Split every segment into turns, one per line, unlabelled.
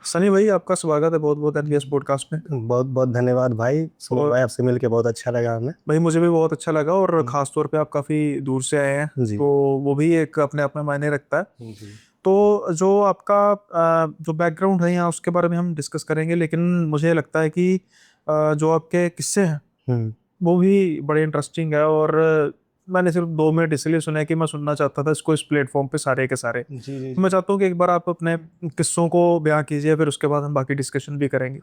सनी भाई, आपका स्वागत है बहुत बहुत एनबीएस पॉडकास्ट में।
बहुत बहुत धन्यवाद भाई। सुमित
और
भाई, आपसे मिलके बहुत अच्छा लगा हमें।
भाई, मुझे भी बहुत अच्छा लगा, और
हम्म,
खास तौर पे आप काफ़ी दूर से आए हैं,
जी
तो वो भी एक अपने आप में मायने रखता है।
जी।
तो जो आपका जो बैकग्राउंड है यहाँ, उसके बारे में हम डिस्कस करेंगे, लेकिन मुझे लगता है कि जो आपके किस्से हैं
हम्म,
वो भी बड़े इंटरेस्टिंग है। और मैंने सिर्फ 2 मिनट इसलिए सुना है कि मैं सुनना चाहता था इसको इस प्लेटफॉर्म पे सारे के सारे।
जी जी
तो मैं
जी।
चाहता हूँ कि एक बार आप अपने किस्सों को बयां कीजिए, फिर उसके बाद हम बाकी डिस्कशन भी करेंगे।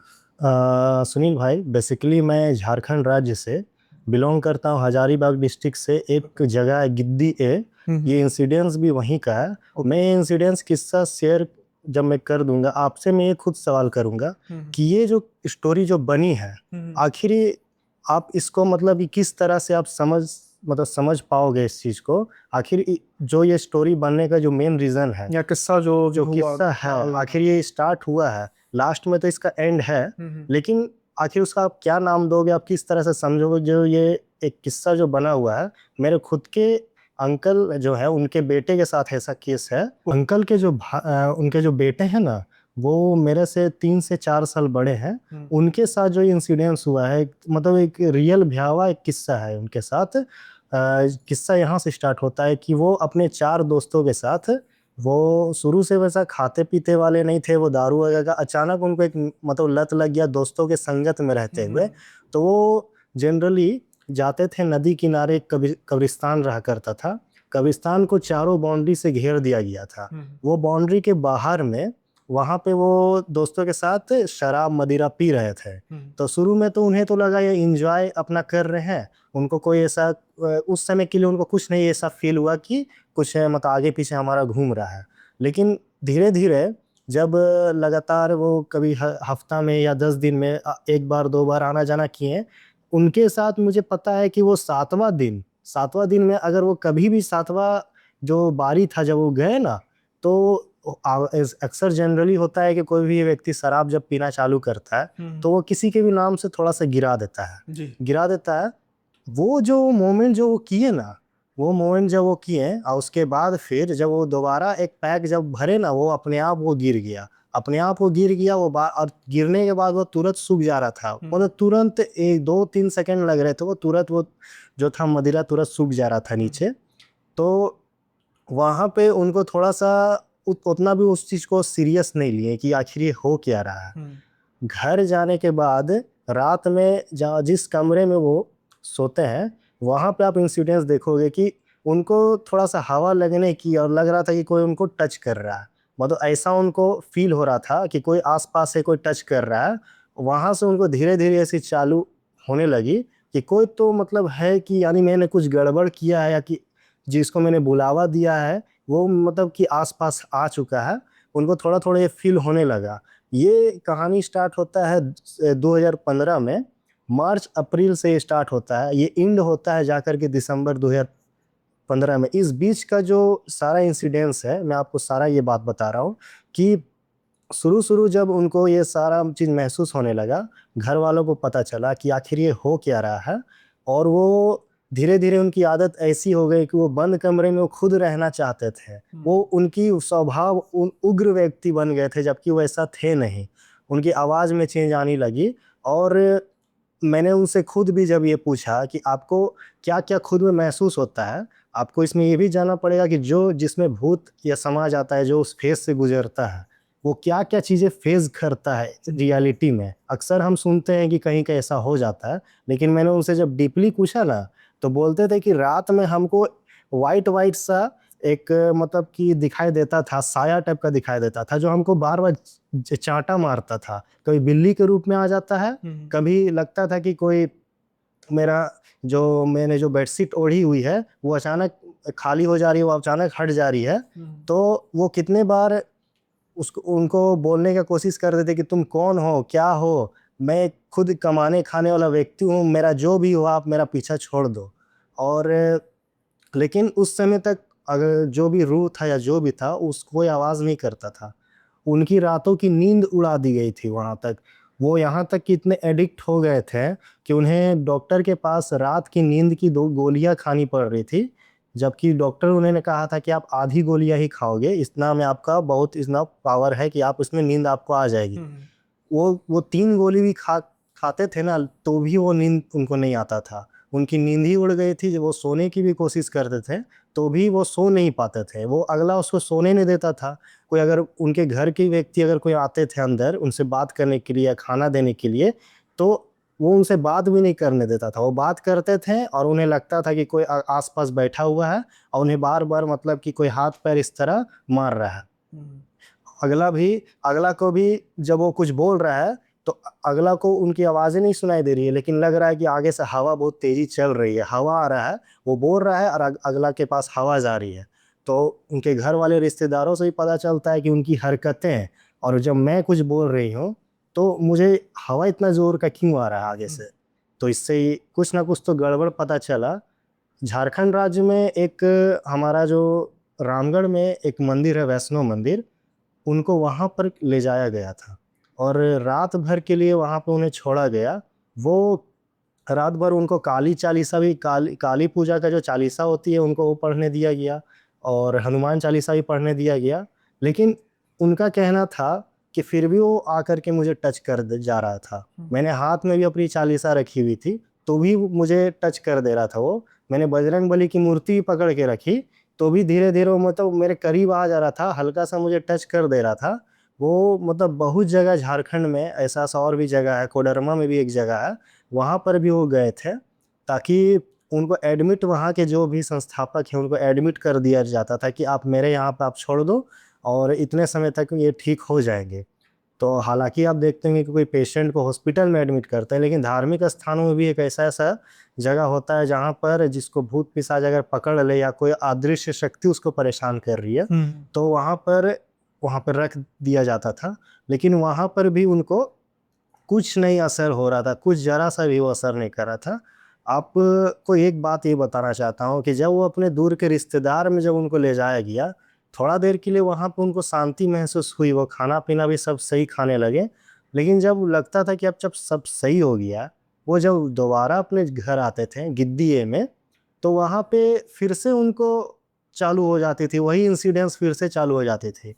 सुनील भाई, बेसिकली मैं झारखंड राज्य से बिलोंग करता हूँ। हजारीबाग डिस्ट्रिक्ट से एक जगह है गिद्दी ए।
हम्म।
ये इंसिडेंस भी वहीं का है। मैं
ओके।
ये इंसिडेंस किस्सा शेयर जब मैं कर दूंगा आपसे, मैं ये खुद सवाल करूंगा
हम्म।
कि ये जो स्टोरी जो बनी है,
हम्म।
आखिर ये आप इसको मतलब कि किस तरह से आप समझ पाओगे इस चीज को। आखिर जो ये स्टोरी बनने का जो मेन रीजन है,
या किस्सा जो
जो
हुआ।
किस्सा है,
हाँ।
आखिर ये स्टार्ट हुआ है, लास्ट में तो इसका एंड है,
हम्म।
लेकिन आखिर उसका आप क्या नाम दोगे, आप किस तरह से समझोगे जो ये एक किस्सा जो बना हुआ है। मेरे खुद के अंकल जो है, उनके बेटे के साथ ऐसा केस है। अंकल के उनके जो बेटे हैं ना, वो मेरे से 3 से 4 साल बड़े हैं।
हम्म।
उनके साथ जो इंसिडेंस हुआ है, मतलब एक रियल भयावह एक किस्सा है उनके साथ। किस्सा यहाँ से स्टार्ट होता है कि वो अपने 4 दोस्तों के साथ, वो शुरू से वैसा खाते पीते वाले नहीं थे, वो दारू वगैरह का अचानक उनको एक मतलब लत लग गया दोस्तों के संगत में रहते हुए। तो वो जनरली जाते थे नदी किनारे, कब्रिस्तान रहा करता था। कब्रिस्तान को चारों बाउंड्री से घेर दिया गया था।
हम्म।
वो बाउंड्री के बाहर में, वहां पे वो दोस्तों के साथ शराब मदिरा पी रहे थे।
हम्म।
तो शुरू में तो उन्हें तो लगा ये एंजॉय अपना कर रहे हैं, उनको कोई ऐसा उस समय के लिए उनको कुछ नहीं ऐसा फील हुआ कि कुछ है मतलब आगे पीछे हमारा घूम रहा है। लेकिन धीरे धीरे जब लगातार वो कभी हफ्ता में या 10 दिन में एक बार 2 बार आना जाना किए, उनके साथ मुझे पता है कि वो सातवां दिन में अगर वो कभी भी सातवां जो बारी था जब वो गए ना, तो अक्सर जनरली होता है कि कोई भी व्यक्ति शराब जब पीना चालू करता है,
हम्म।
तो वो किसी के भी नाम से थोड़ा सा गिरा देता है,
जी।
गिरा देता है। वो जो मोमेंट जो वो किए ना, वो मोमेंट जब वो किए और उसके बाद फिर जब वो दोबारा एक पैक जब भरे ना, वो अपने आप वो गिर गया, अपने आप वो गिर गया। और गिरने के बाद वो तुरंत सूख जा रहा था, मतलब तुरंत 1 2 3 सेकंड लग रहे थे, वो तुरंत वो जो था मदिरा तुरंत सूख जा रहा था नीचे। तो वहां पे उनको थोड़ा सा उतना भी उस चीज को सीरियस नहीं लिए कि आखिर ये हो क्या रहा है।
हम्म।
घर जाने के बाद रात में जिस कमरे में वो सोते हैं, वहां पे आप इंसिडेंस देखोगे कि उनको थोड़ा सा हवा लगने की और लग रहा था कि कोई उनको टच कर रहा है, मतलब ऐसा उनको फील हो रहा था कि कोई आसपास से कोई टच कर रहा है। वहां से उनको धीरे धीरे ऐसी चालू होने लगी कि कोई तो मतलब है कि यानी मैंने कुछ गड़बड़ किया है, या कि जिसको मैंने बुलावा दिया है वो मतलब कि आसपास आ चुका है। उनको थोड़ा थोड़ा ये फील होने लगा। ये कहानी स्टार्ट होता है 2015 में, मार्च अप्रैल से स्टार्ट होता है, ये एंड होता है जाकर के दिसंबर 2015 में। इस बीच का जो सारा इंसिडेंस है, मैं आपको सारा ये बात बता रहा हूँ कि शुरू शुरू जब उनको ये सारा चीज़ महसूस होने लगा, घर वालों को पता चला कि आखिर ये हो क्या रहा है। और वो धीरे धीरे उनकी आदत ऐसी हो गई कि वो बंद कमरे में वो खुद रहना चाहते थे। वो उनकी स्वभाव उग्र व्यक्ति बन गए थे, जबकि वो ऐसा थे नहीं। उनकी आवाज़ में चेंज आने लगी। और मैंने उनसे खुद भी जब ये पूछा कि आपको क्या क्या खुद में महसूस होता है, आपको इसमें ये भी जानना पड़ेगा कि जो जिसमें भूत या समाज आता है, जो उस फेज से गुजरता है, वो क्या क्या चीज़ें फेस करता है रियलिटी में। अक्सर हम सुनते हैं कि कहीं का ऐसा हो जाता है, लेकिन मैंने उनसे जब डीपली पूछा ना, तो बोलते थे कि रात में हमको वाइट वाइट सा एक मतलब कि दिखाई देता था, साया टाइप का दिखाई देता था, जो हमको बार बार चांटा मारता था। कभी बिल्ली के रूप में आ जाता है, कभी लगता था कि कोई मेरा जो मैंने जो बेडशीट ओढ़ी हुई है वो अचानक खाली हो जा रही है, वो अचानक हट जा रही है। तो वो कितने बार उसको उनको बोलने का कोशिश करते थे कि तुम कौन हो, क्या हो, मैं खुद कमाने खाने वाला व्यक्ति हूँ, मेरा जो भी हो आप मेरा पीछा छोड़ दो। और लेकिन उस समय तक अगर जो भी रूह था या जो भी था, उसको कोई आवाज़ नहीं करता था। उनकी रातों की नींद उड़ा दी गई थी वहाँ तक। वो यहाँ तक कि इतने एडिक्ट हो गए थे कि उन्हें डॉक्टर के पास रात की नींद की 2 गोलियाँ खानी पड़ रही थी, जबकि डॉक्टर उन्होंने कहा था कि आप आधी गोलियां ही खाओगे, इतना में आपका बहुत इतना पावर है कि आप उसमें नींद आपको आ जाएगी। वो 3 गोली भी खाते थे ना, तो भी वो नींद उनको नहीं आता था। उनकी नींद ही उड़ गई थी। जब वो सोने की भी कोशिश करते थे तो भी वो सो नहीं पाते थे। वो अगला उसको सोने नहीं देता था। कोई अगर उनके घर के व्यक्ति अगर कोई आते थे अंदर उनसे बात करने के लिए या खाना देने के लिए, तो वो उनसे बात भी नहीं करने देता था। वो बात करते थे और उन्हें लगता था कि कोई आस-पास बैठा हुआ है और उन्हें बार-बार मतलब कि कोई हाथ पैर इस तरह मार रहा है। अगला को भी जब वो कुछ बोल रहा है तो अगला को उनकी आवाज़ें नहीं सुनाई दे रही है, लेकिन लग रहा है कि आगे से हवा बहुत तेज़ी चल रही है, हवा आ रहा है, वो बोल रहा है और अगला के पास हवा जा रही है। तो उनके घर वाले रिश्तेदारों से भी पता चलता है कि उनकी हरकतें, और जब मैं कुछ बोल रही हूँ, तो मुझे हवा इतना ज़ोर का क्यों आ रहा है आगे से? तो इससे ही कुछ ना कुछ तो गड़बड़ पता चला। झारखंड राज्य में एक हमारा जो रामगढ़ में एक मंदिर है, वैष्णो मंदिर, उनको वहाँ पर ले जाया गया था और रात भर के लिए वहाँ पे उन्हें छोड़ा गया। वो रात भर उनको काली चालीसा भी काली काली पूजा का जो चालीसा होती है उनको वो पढ़ने दिया गया और हनुमान चालीसा भी पढ़ने दिया गया। लेकिन उनका कहना था कि फिर भी वो आकर के मुझे टच कर जा रहा था। मैंने हाथ में भी अपनी चालीसा रखी हुई थी, तो भी वो मुझे टच कर दे रहा था वो। मैंने बजरंगबली की मूर्ति भी पकड़ के रखी, तो भी धीरे-धीरे वो मतलब मेरे करीब आ जा रहा था, हल्का-सा मुझे टच कर दे रहा था। वो मतलब बहुत जगह झारखंड में ऐसा-ऐसा और भी जगह है, कोडरमा में भी एक जगह है, वहाँ पर भी वो गए थे, ताकि उनको एडमिट, वहाँ के जो भी संस्थापक हैं, उनको एडमिट कर दिया जाता था कि आप मेरे यहाँ पे आप छोड़ दो और इतने समय तक ये ठीक हो जाएँगे। तो हालाँकि आप देखते होंगे कि कोई पेशेंट को हॉस्पिटल में एडमिट करता है, लेकिन धार्मिक स्थानों में भी एक ऐसा-ऐसा जगह होता है जहाँ पर जिसको भूत-पिशाच अगर पकड़ ले या कोई अदृश्य शक्ति उसको परेशान कर रही है, तो वहाँ पर रख दिया जाता था। लेकिन वहाँ पर भी उनको कुछ नहीं असर हो रहा था, कुछ ज़रा-सा भी वो असर नहीं कर रहा था। आपको एक बात ये बताना चाहता हूँ कि जब वो अपने दूर के रिश्तेदार में जब उनको ले जाया गया, थोड़ा देर के लिए वहाँ पे उनको शांति महसूस हुई, वो खाना-पीना भी सब सही खाने लगे। लेकिन जब लगता था कि अब जब सब सही हो गया, वो जब दोबारा अपने घर आते थे गिद्दिए में, तो वहाँ पे फिर से उनको चालू हो जाती थी, वही इंसिडेंट्स फिर से चालू हो जाते थे।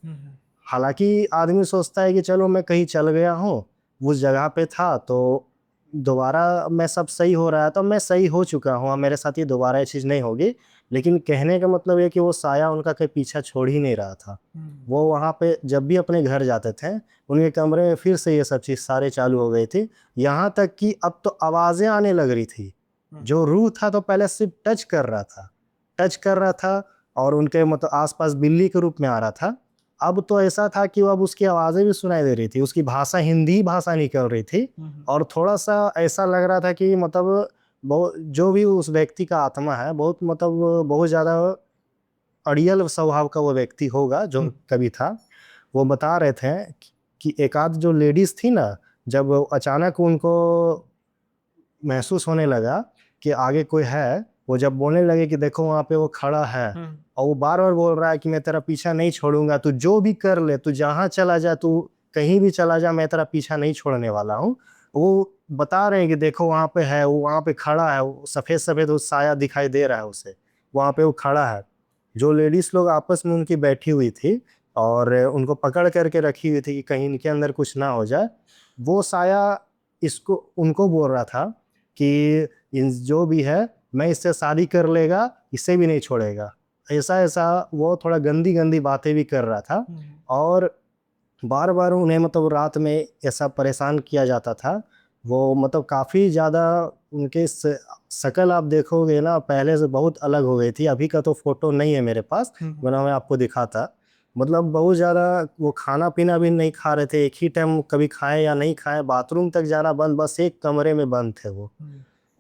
हालाँकि आदमी सोचता है कि चलो मैं कहीं चल गया हूँ, उस जगह पे था तो दोबारा मैं सब सही हो रहा है, तो मैं सही हो चुका हूँ, अब मेरे साथ ये दोबारा ये चीज़ नहीं होगी। लेकिन कहने का मतलब ये है कि वो साया उनका कहीं पीछा छोड़ ही नहीं रहा था। वो वहाँ पे जब भी अपने घर जाते थे, उनके कमरे में फिर से ये सब चीज़ सारे चालू हो गई थी। यहाँ तक कि अब तो आवाज़ें आने लग रही थी। जो रूह था तो पहले सिर्फ़ टच कर रहा था और उनके मतलब आस-पास बिल्ली के रूप में आ रहा था। अब तो ऐसा था कि वो अब उसकी आवाज़ें भी सुनाई दे रही थी, उसकी भाषा हिंदी भाषा निकल रही थी और थोड़ा-सा ऐसा लग रहा था कि मतलब जो भी उस व्यक्ति का आत्मा है, बहुत मतलब बहुत ज़्यादा अड़ियल स्वभाव का वो व्यक्ति होगा जो कभी था। वो बता रहे थे कि एक आध जो लेडीज़ थी ना, जब अचानक उनको महसूस होने लगा कि आगे कोई है, वो जब बोलने लगे कि देखो वहाँ पे वो खड़ा है और वो बार-बार बोल रहा है कि मैं तेरा पीछा नहीं छोड़ूँगा, तू जो भी कर ले, तू जहाँ चला जा, तू कहीं भी चला जा, मैं तेरा पीछा नहीं छोड़ने वाला हूँ। वो बता रहे हैं कि देखो वहाँ पे है, वो वहाँ पे खड़ा है, वो सफ़ेद-सफ़ेद वो साया दिखाई दे रहा है उसे, वहाँ पे वो खड़ा है। जो लेडीज़ लोग आपस में उनकी बैठी हुई थी और उनको पकड़ कर के रखी हुई थी कि कहीं इनके अंदर कुछ ना हो जाए, वो साया इसको उनको बोल रहा था कि इन जो भी है, मैं इससे शादी कर लेगा, इसे भी नहीं छोड़ेगा। ऐसा-ऐसा वो थोड़ा गंदी-गंदी बातें भी कर रहा था और बार-बार उन्हें मतलब रात में ऐसा परेशान किया जाता था। वो मतलब काफ़ी ज़्यादा उनके शक्ल आप देखोगे ना पहले से बहुत अलग हो गई थी। अभी का तो फ़ोटो नहीं है मेरे पास, वरना मैं आपको दिखाता। मतलब बहुत ज़्यादा वो खाना-पीना भी नहीं खा रहे थे, एक ही टाइम कभी खाएँ या नहीं खाएँ, बाथरूम तक जाना बंद, बस एक कमरे में बंद थे वो।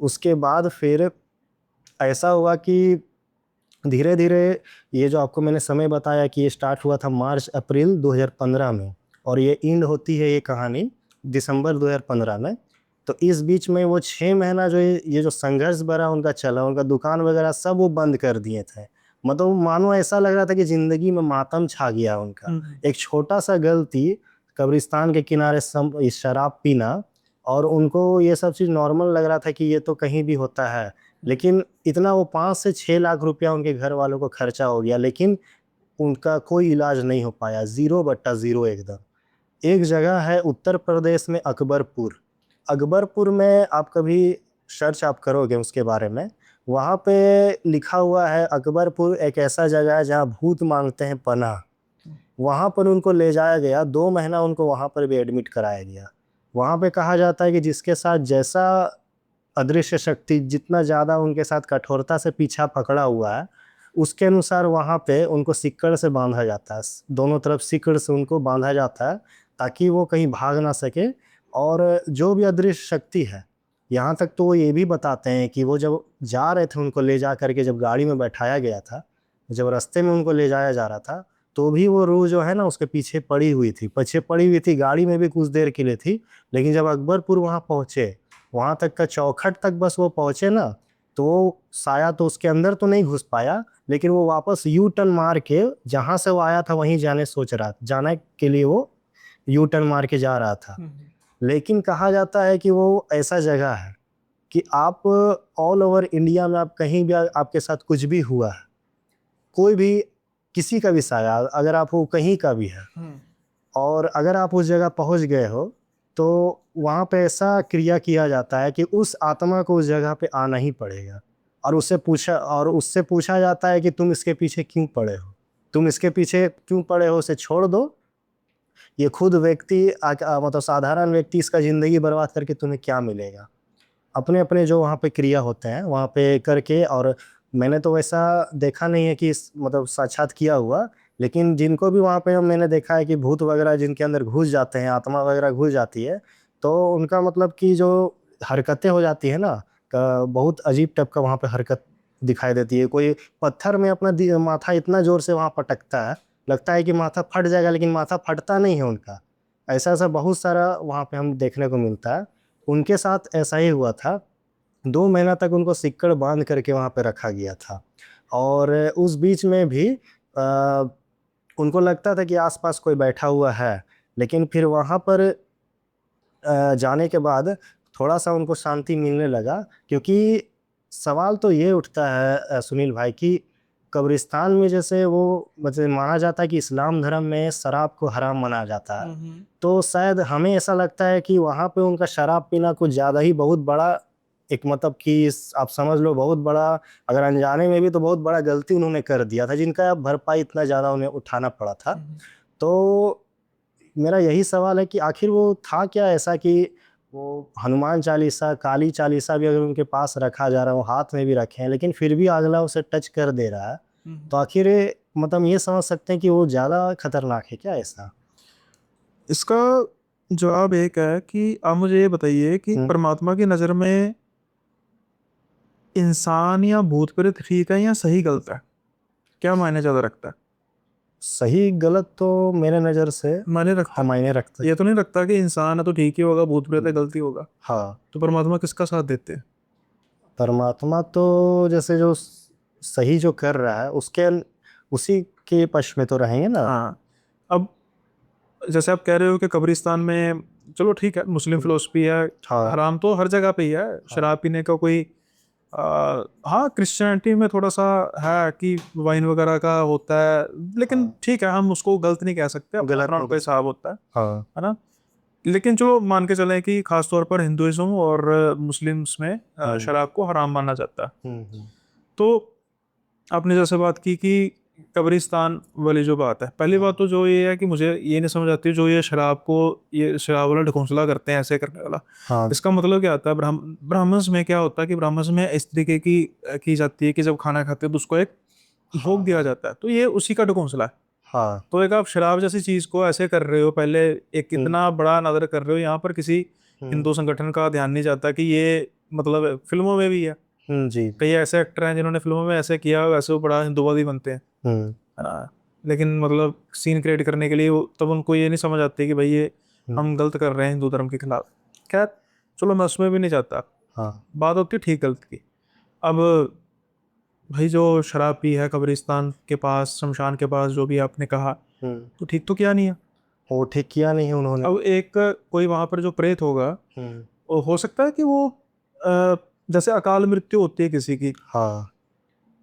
उसके बाद फिर ऐसा हुआ कि धीरे-धीरे ये जो आपको मैंने समय बताया कि ये स्टार्ट हुआ था मार्च-अप्रैल 2015 में और ये एंड होती है ये कहानी दिसंबर 2015 में। तो इस बीच में वो 6 महीना जो ये जो संघर्ष भरा उनका चला, उनका दुकान वगैरह सब वो बंद कर दिए थे। मतलब मानो ऐसा लग रहा था कि ज़िंदगी में मातम छा गया उनका। एक छोटा-सा गलती, कब्रिस्तान के किनारे शराब पीना और उनको ये सब चीज़ नॉर्मल लग रहा था कि ये तो कहीं भी होता है। लेकिन इतना वो 5 से 6 लाख रुपया उनके घर वालों को खर्चा हो गया, लेकिन उनका कोई इलाज नहीं हो पाया, 0/0 एकदम। एक जगह है उत्तर प्रदेश में अकबरपुर। अकबरपुर में आप कभी सर्च आप करोगे उसके बारे में, वहाँ पे लिखा हुआ है अकबरपुर एक ऐसा जगह है जहाँ भूत मांगते हैं पनाह। वहाँ पर उनको ले जाया गया, 2 महीना उनको वहाँ पर भी एडमिट कराया गया। वहाँ पे कहा जाता है कि जिसके साथ जैसा अदृश्य शक्ति जितना ज़्यादा उनके साथ कठोरता से पीछा पकड़ा हुआ है, उसके अनुसार वहाँ पे उनको सिक्कड़ से बांधा जाता है, दोनों तरफ सिक्कड़ से उनको बांधा जाता है ताकि वो कहीं भाग ना सके। और जो भी अदृश्य शक्ति है, यहाँ तक तो वो ये भी बताते हैं कि वो जब जा रहे थे उनको ले जा करके, जब गाड़ी में बैठाया गया था, जब रास्ते में उनको ले जाया जा रहा था, तो भी वो रूह जो है ना उसके पीछे पड़ी हुई थी, गाड़ी में भी कुछ देर के लिए थी। लेकिन जब अकबरपुर वहाँ पहुँचे, वहाँ तक का चौखट तक बस वो पहुँचे ना, तो वो साया तो उसके अंदर तो नहीं घुस पाया, लेकिन वो वापस यू टर्न मार के जहाँ से वो आया था वहीं जाने के लिए वो यू टर्न मार के जा रहा था। लेकिन कहा जाता है कि वो ऐसा जगह है कि आप ऑल ओवर इंडिया में आप कहीं भी आपके साथ कुछ भी हुआ है, कोई भी किसी का भी साया अगर आप वो कहीं का भी है, और अगर आप उस जगह पहुंच गए हो, तो वहाँ पे ऐसा क्रिया किया जाता है कि उस आत्मा को उस जगह पे आना ही पड़ेगा। और उससे पूछा जाता है कि तुम इसके पीछे क्यों पड़े हो, उसे छोड़ दो। ये खुद व्यक्ति मतलब साधारण व्यक्ति इसका ज़िंदगी बर्बाद करके तुम्हें क्या मिलेगा। अपने अपने जो वहाँ पे क्रिया होते हैं वहाँ पे करके, और मैंने तो वैसा देखा नहीं है कि मतलब साक्षात किया हुआ, लेकिन जिनको भी वहाँ पे मैंने देखा है कि भूत वगैरह जिनके अंदर घुस जाते हैं, आत्मा वगैरह घुस जाती है, तो उनका मतलब कि जो हरकतें हो जाती है ना, बहुत अजीब टाइप का वहाँ पे हरकत दिखाई देती है। कोई पत्थर में अपना माथा इतना जोर से वहाँ पटकता है, लगता है कि माथा फट जाएगा, लेकिन माथा फटता नहीं है उनका। ऐसा ऐसा बहुत सारा वहाँ पे हम देखने को मिलता है। उनके साथ ऐसा ही हुआ था, 2 महीना तक उनको सिक्कड़ बांध करके वहाँ पे रखा गया था। और उस बीच में भी उनको लगता था कि आसपास कोई बैठा हुआ है, लेकिन फिर वहाँ पर जाने के बाद थोड़ा सा उनको शांति मिलने लगा। क्योंकि सवाल तो ये उठता है सुनील भाई कि कब्रिस्तान में जैसे वो मतलब माना जाता है कि इस्लाम धर्म में शराब को हराम माना जाता है, तो शायद हमें ऐसा लगता है कि वहाँ पे उनका शराब पीना कुछ ज़्यादा ही बहुत बड़ा एक मतलब कि आप समझ लो बहुत बड़ा, अगर अनजाने में भी तो बहुत बड़ा गलती उन्होंने कर दिया था, जिनका भरपाई इतना ज़्यादा उन्हें उठाना पड़ा था। तो मेरा यही सवाल है कि आखिर वो था क्या ऐसा कि वो हनुमान चालीसा, काली चालीसा भी अगर उनके पास रखा जा रहा है, वो हाथ में भी रखे हैं, लेकिन फिर भी अगला उसे टच कर दे रहा है, तो आखिर मतलब ये समझ सकते हैं कि वो ज़्यादा खतरनाक है क्या ऐसा?
इसका जवाब एक है कि आप मुझे ये बताइए कि परमात्मा की नज़र में इंसान या भूत प्रेत ठीक है या सही गलत है, क्या मायने ज़्यादा रखता है?
सही गलत तो मेरे नज़र से
मायने रखता है।
मायने रखता है।
ये तो नहीं रखता कि इंसान है तो ठीक ही होगा, भूत प्रेत है गलती होगा।
हाँ,
तो परमात्मा किसका साथ देते हैं?
परमात्मा तो जैसे जो सही जो कर रहा है उसके उसी के पक्ष में तो रहेंगे ना।
हाँ, अब जैसे आप कह रहे हो कि कब्रिस्तान में, चलो ठीक है, मुस्लिम फिलोसफी है,
हाँ,
हराम तो हर जगह पे ही है शराब पीने का कोई हाँ क्रिश्चियनिटी में थोड़ा सा है कि वाइन वगैरह का होता है, लेकिन
हाँ,
ठीक है, हम उसको गलत नहीं कह सकते, अपना
गलत
अपना
नहीं
उनका
कर
हिसाब होता
हाँ,
है ना। लेकिन चलो मान के चलें कि खासतौर पर हिंदुइज्म और मुस्लिम्स में शराब को हराम माना जाता है।
हम्म,
तो आपने जैसे बात की कि कब्रिस्तान वाली जो बात है, पहली बात तो जो ये है कि मुझे ये नहीं समझ आती, जो ये शराब को, ये शराब वाला ढकोसला करते हैं ऐसे करने वाला,
हाँ,
इसका मतलब क्या होता है? ब्राह्मण्स में क्या होता है कि ब्राह्मण्स में इस तरीके की जाती है कि जब खाना खाते हैं तो उसको एक भोग दिया जाता है, तो ये उसी का ढकोसला है।
हाँ,
तो एक आप शराब जैसी चीज को ऐसे कर रहे हो, पहले एक
हम्म,
इतना बड़ा नजर कर रहे हो, यहाँ पर किसी
हम्म,
हिंदू संगठन का ध्यान नहीं जाता कि ये मतलब फिल्मों में भी है,
जी,
कई ऐसे एक्टर हैं जिन्होंने फिल्मों में ऐसे किया, वैसे वो बड़ा हिंदूवादी बनते हैं,
हम्म,
है ना। लेकिन मतलब सीन क्रिएट करने के लिए तब उनको ये नहीं समझ आती कि भाई ये
हम्म,
हम गलत कर रहे हैं हिंदू धर्म के खिलाफ। खैर, चलो मैं उसमें भी नहीं जाता,
हाँ,
बात होती है ठीक गलत की। अब भाई जो शराब पी है कब्रिस्तान के पास, शमशान के पास, जो भी आपने कहा,
हम्म,
तो ठीक तो किया नहीं है।
वो ठीक किया नहीं उन्होंने।
अब एक कोई वहां पर जो प्रेत होगा,
हम्म,
वो हो सकता है कि वो जैसे अकाल मृत्यु होती है किसी की,
हाँ।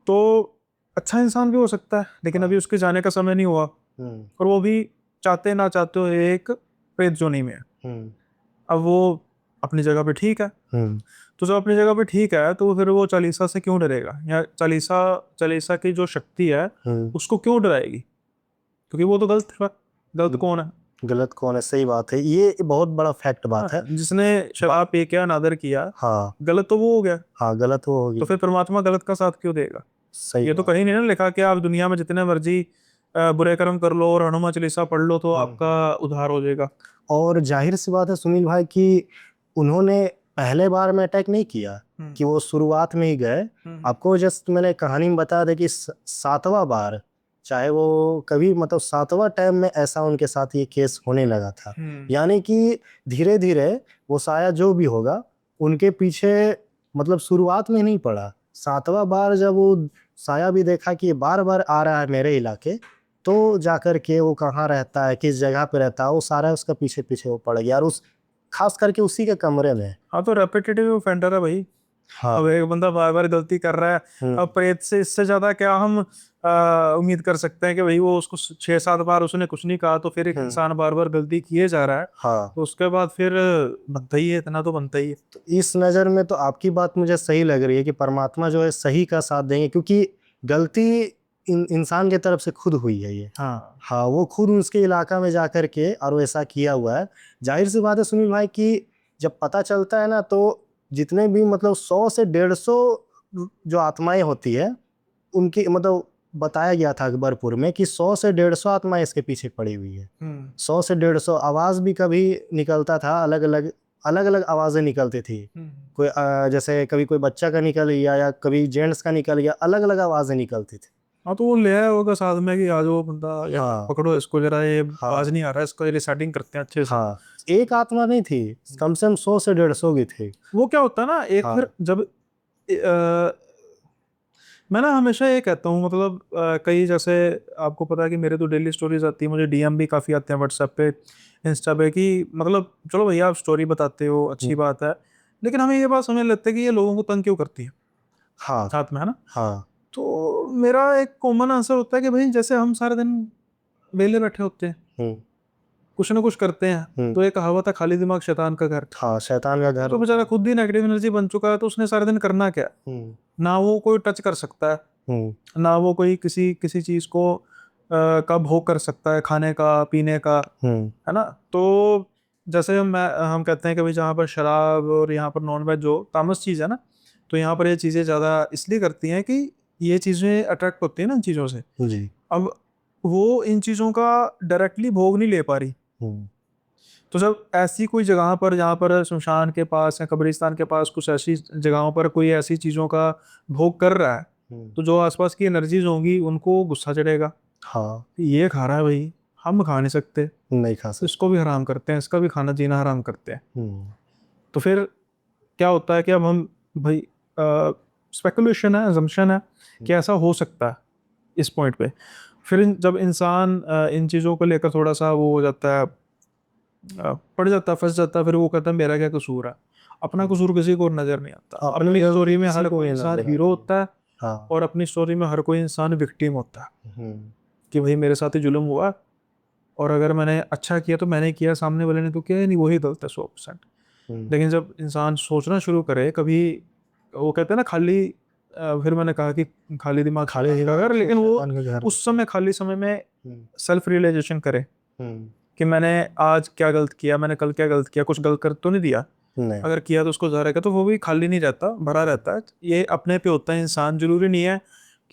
तो अच्छा इंसान भी हो सकता है लेकिन अभी उसके जाने का समय नहीं हुआ, और वो भी चाहते ना चाहते हुए एक प्रेत जोनी में है। अब वो अपनी जगह पे ठीक है, तो जब अपनी जगह पे ठीक है तो फिर वो चालीसा से क्यों डरेगा, या चालीसा चालीसा की जो शक्ति है उसको क्यों डराएगी, क्योंकि वो तो गलत है। गलत कौन है?
गलत कौन है, सही बात है, ये बहुत बड़ा फैक्ट बात है।
जिसने शराब पी के अनादर किया,
हाँ
गलत तो वो हो गया,
हाँ, गलत वो होगी।
तो फिर परमात्मा गलत का साथ क्यों देगा?
सही
ये तो
बात।
कहीं नहीं ना लिखा कि आप दुनिया में जितने मर्जी बुरे कर्म कर लो और हनुमान चालीसा पढ़ लो तो आपका उद्धार हो जाएगा।
और जाहिर सी बात है सुनील भाई कि उन्होंने पहले बार में अटैक नहीं किया, कि वो शुरुआत में ही गए। आपको जस्ट मैंने कहानी में बता दे कि सातवां बार, चाहे वो कभी मतलब सातवां टाइम में ऐसा उनके साथ ये केस होने लगा था। यानी कि धीरे धीरे वो साया जो भी होगा उनके पीछे, मतलब शुरुआत में नहीं पड़ा, सातवां बार जब वो साया भी देखा कि ये बार बार आ रहा है मेरे इलाके, तो जाकर के वो कहाँ रहता है, किस जगह पे रहता है, वो सारा उसका पीछे पीछे वो पड़ गया, और उस खास करके उसी के कमरे में।
हाँ, तो रेपिटेटिव ऑफेंडर है भाई।
हाँ।
अब एक बंदा बार बार गलती कर रहा है, अब प्रेत से इससे ज्यादा क्या हम उम्मीद कर सकते हैं कि भाई वो उसको 6-7 बार उसने कुछ नहीं कहा, तो फिर एक इंसान बार बार गलती किए जा रहा है,
हाँ।
तो उसके बाद फिर बनता ही है, इतना तो बनता ही है।
तो इस नज़र में तो आपकी बात मुझे सही लग रही है कि परमात्मा जो है सही का साथ देंगे, क्योंकि गलती इंसान की तरफ से खुद हुई है ये।
हाँ
हाँ, वो खुद उसके इलाका में जाकर के और वो ऐसा किया हुआ है। जाहिर सी बात है सुनील भाई कि जब पता चलता है ना, तो जितने भी मतलब 100 से 150 जो आत्माएं होती है उनकी, मतलब बताया गया था अकबरपुर में कि 100 से 150 आत्माएं इसके पीछे पड़ी हुई है। 100 से 150 आवाज भी कभी निकलता था, अलग अलग अलग अलग आवाजें निकलती थी। कोई जैसे कभी कोई बच्चा का निकल गया या कभी जेंट्स का निकल गया, अलग अलग आवाजें निकलती थी।
हाँ, तो वो ले आया होगा साथ में कि आज वो बंदा
हाँ
पकड़ो इसको जरा, ये
हाँ
आवाज नहीं आ रहा है, इसको रिसेटिंग करते हैं अच्छे से।
हाँ, एक आत्मा नहीं थी, कम से कम 100 से 150 की थी।
वो क्या होता है ना, एक
हाँ।
फिर जब मैं ना हमेशा ये कहता हूँ, मतलब कई जैसे आपको पता है कि मेरे तो डेली स्टोरीज आती है, मुझे डीएम भी काफ़ी आते हैं व्हाट्सएप पे, इंस्टा पे, कि मतलब चलो भैया आप स्टोरी बताते हो अच्छी बात है, लेकिन हमें ये बात समझ लेते हैं कि ये लोगों को तंग क्यों करती है
हाँ
साथ में, है ना?
हाँ
तो मेरा एक कॉमन आंसर होता है कि भाई जैसे हम सारे दिन वेले बैठे होते हैं,
हम्म
कुछ ना कुछ करते हैं,
हम्म,
तो एक कहावत है, खाली दिमाग शैतान का घर।
हाँ, शैतान का घर
तो बेचारा
होता है।
खुद ही नेगेटिव एनर्जी बन चुका है, तो उसने सारे दिन करना क्या है?
हम्म
ना वो कोई टच कर सकता है, ना वो कोई किसी किसी चीज को का भोग कर सकता है, खाने का पीने का,
हम्म
है ना? तो जैसे हम कहते हैं कि भाई जहाँ पर शराब और यहाँ पर नॉन वेज जो तामस चीज़ है ना, तो यहाँ पर ये चीज़ें ज़्यादा इसलिए करती हैं कि ये चीज़ें अट्रैक्ट होती हैं ना इन चीज़ों से।
जी।
अब वो इन चीज़ों का डायरेक्टली भोग नहीं ले पा रही,
हम्म
तो जब ऐसी कोई जगह पर जहाँ पर शमशान के पास या कब्रिस्तान के पास कुछ ऐसी जगहों पर कोई ऐसी चीज़ों का भोग कर रहा है,
हम्म,
तो जो आसपास की एनर्जीज होंगी उनको गुस्सा चढ़ेगा
हाँ,
कि ये खा रहा है भाई, हम खा नहीं सकते,
नहीं खा
तो
सकते।
इसको भी हराम करते हैं, इसका भी खाना जीना हराम करते हैं।
हम्म
तो फिर क्या होता है कि अब हम भाई, स्पेकुलेशन है, assumption है कि ऐसा हो सकता है इस पॉइंट पे। फिर जब इंसान इन चीज़ों को लेकर थोड़ा सा वो हो जाता है, पड़ जाता है, फंस जाता है, फिर वो कहता है मेरा क्या कसूर है। अपना कसूर किसी को नजर नहीं आता।
अपनी
अपनी स्टोरी में
किसी
हर
को
कोई
नहीं
इंसान
नजर
हीरो
आती।
होता है,
हाँ।
और अपनी स्टोरी में हर कोई इंसान विक्टिम होता है
हम्म
कि भाई मेरे साथ ही जुल्म हुआ, और अगर मैंने अच्छा किया तो मैंने किया, सामने वाले ने तो किया ही नहीं, वही गलत है 100%।
हम्म,
लेकिन जब इंसान सोचना शुरू करे कभी, वो कहते हैं ना खाली, फिर मैंने कहा कि खाली दिमाग
खाली
शैतान का घर, लेकिन वो
शैतान का घर।
उस समय खाली समय में
हम्म
सेल्फ रियलाइजेशन करे
हम्म,
कि मैंने आज क्या गलत किया, मैंने कल क्या गलत किया, कुछ गलत कर तो नहीं दिया।
नहीं।
अगर किया तो उसको ज़ाहिर है, तो वो भी खाली नहीं रहता, भरा रहता है। ये अपने पे होता है इंसान, जरूरी नहीं है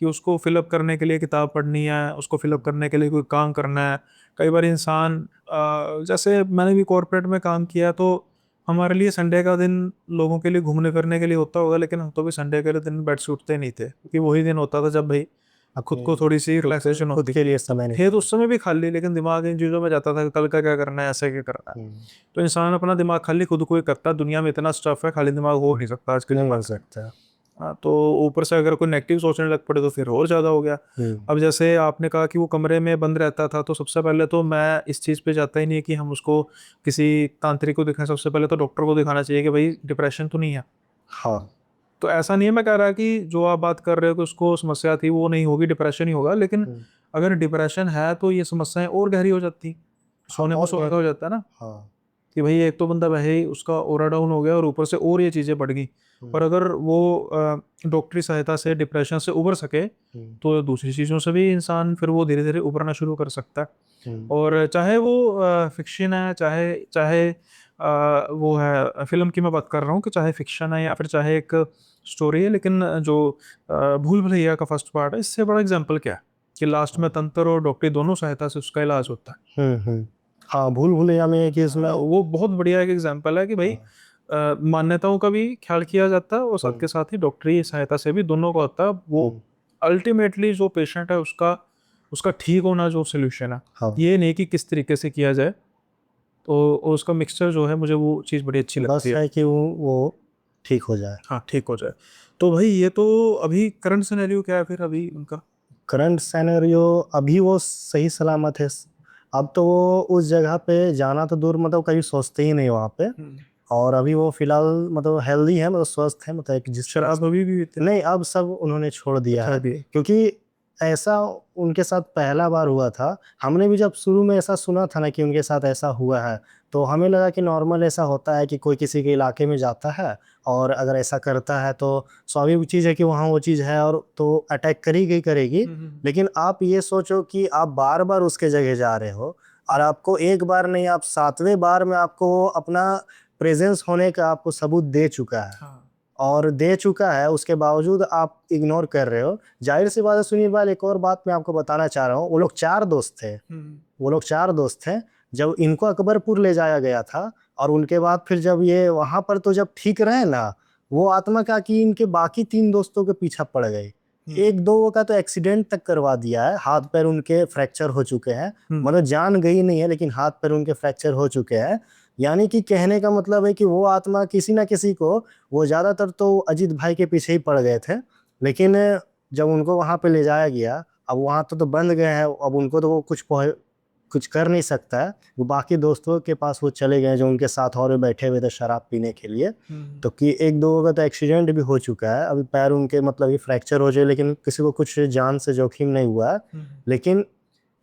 कि उसको फिलअप करने के लिए किताब पढ़नी है, उसको फिलअप करने के लिए कोई काम करना है। कई बार इंसान जैसे मैंने भी कॉर्पोरेट में काम किया, तो हमारे लिए संडे का दिन लोगों के लिए घूमने फिरने के लिए होता होगा, लेकिन हम तो भी संडे के दिन बेड से उठते नहीं थे, क्योंकि वही दिन होता था जब भाई खुद को थोड़ी सी रिलैक्सेशन
खुद
होती।
के लिए समय नहीं।
थे तो उस समय भी खाली, लेकिन दिमाग इन चीज़ों में जाता था कि कल का क्या करना है, ऐसे क्या करना है।
हम्म,
तो इंसान अपना दिमाग खाली खुद को ही करता है, दुनिया में इतना स्टफ है, खाली दिमाग हो नहीं सकता आज के
नहीं
दिमाग
बन
में।
सकता।
हाँ, तो ऊपर से अगर कोई नेगेटिव सोचने लग पड़े तो फिर और ज़्यादा हो गया।
हम्म
अब जैसे आपने कहा कि वो कमरे में बंद रहता था, तो सबसे पहले तो मैं इस चीज़ पे जाता ही नहीं कि हम उसको किसी तांत्रिक को दिखाएं, सबसे पहले तो डॉक्टर को दिखाना चाहिए कि भाई डिप्रेशन तो नहीं है।
हाँ।
तो ऐसा नहीं है मैं कह रहा कि जो आप बात कर रहे हो कि उसको समस्या थी वो नहीं होगी, डिप्रेशन ही होगा, लेकिन अगर डिप्रेशन है तो ये समस्याएं और गहरी हो जाती,
हाँ
सोने में
और
सुहागा हो जाता है ना,
हाँ
कि भाई एक तो बंदा वही उसका ओरा डाउन हो गया और ऊपर से और ये चीज़ें बढ़ गई। पर अगर वो डॉक्टरी सहायता से डिप्रेशन से उबर सके तो दूसरी चीज़ों से भी इंसान फिर वो धीरे धीरे उबरना शुरू कर सकता है। और चाहे वो फिक्शन है, चाहे चाहे वो है फिल्म की मैं बात कर रहा हूँ कि चाहे फिक्शन है या फिर चाहे एक स्टोरी है, लेकिन जो भूल भुलैया का फर्स्ट पार्ट है, इससे बड़ा एग्जाम्पल क्या है कि लास्ट में तंत्र और डॉक्टरी दोनों सहायता से उसका इलाज होता है।
हाँ भूल भुलैया में एक इसमें
वो बहुत बढ़िया एक एग्जाम्पल है कि भाई मान्यताओं का भी ख्याल किया जाता है और साथ के साथ ही डॉक्टरी सहायता से भी दोनों का होता है। वो अल्टीमेटली जो पेशेंट है उसका उसका ठीक होना जो सोल्यूशन है,
हाँ
ये नहीं कि किस तरीके से किया जाए। तो उसका मिक्सचर जो है मुझे वो चीज़ बड़ी अच्छी
बस
लगती है।
है कि वो ठीक हो जाए।
हाँ ठीक हो जाए। तो भाई ये तो अभी करंट सिनेरियो क्या है फिर अभी उनका?
करंट सिनेरियो अभी वो सही सलामत है। अब तो वो उस जगह पे जाना तो दूर, मतलब कभी सोचते ही नहीं वहाँ पे। और अभी वो फिलहाल मतलब हेल्दी है, मतलब स्वस्थ है, मतलब एक जिस
शराब अभी भी पीते हैं?
नहीं, अब सब उन्होंने छोड़ दिया
अच्छा
है,
भी।
क्योंकि ऐसा उनके साथ पहला बार हुआ था। हमने भी जब शुरू में ऐसा सुना था ना कि उनके साथ ऐसा हुआ है, तो हमें लगा कि नॉर्मल ऐसा होता है कि कोई किसी के इलाके में जाता है और अगर ऐसा करता है तो स्वाभाविक चीज़ है कि वहाँ वो चीज़ है और तो अटैक करेगी। लेकिन आप ये सोचो कि आप बार बार उसके जगह जा रहे हो और आपको एक बार नहीं, आप 7वें बार में आपको वो अपना प्रेजेंस होने का आपको सबूत दे चुका है।
हाँ।
और दे चुका है, उसके बावजूद आप इग्नोर कर रहे हो। जाहिर सी बात है सुनील भाई, एक और बात मैं आपको बताना चाह रहा हूँ। वो लोग 4 दोस्त थे, वो लोग 4 दोस्त थे। जब इनको अकबरपुर ले जाया गया था और उनके बाद फिर जब ये वहां पर तो जब ठीक रहे ना, वो आत्मा का कि इनके बाकी 3 दोस्तों के पीछा पड़ गई। एक दो का तो एक्सीडेंट तक करवा दिया है, हाथ पैर उनके फ्रैक्चर हो चुके हैं। मतलब जान गई नहीं है लेकिन हाथ पैर उनके फ्रैक्चर हो चुके हैं। यानी कि कहने का मतलब है कि वो आत्मा किसी ना किसी को, वो ज्यादातर तो अजीत भाई के पीछे ही पड़ गए थे, लेकिन जब उनको वहां पे ले जाया गया, अब वहां तो बंद गए हैं, अब उनको तो वो कुछ कर नहीं सकता है। वो बाकी दोस्तों के पास वो चले गए जो उनके साथ और भी बैठे हुए थे शराब पीने के लिए। तो कि एक दो का तो एक्सीडेंट भी हो चुका है, अभी पैर उनके मतलब ये फ्रैक्चर हो जाए, लेकिन किसी को कुछ जान से जोखिम नहीं हुआ है। लेकिन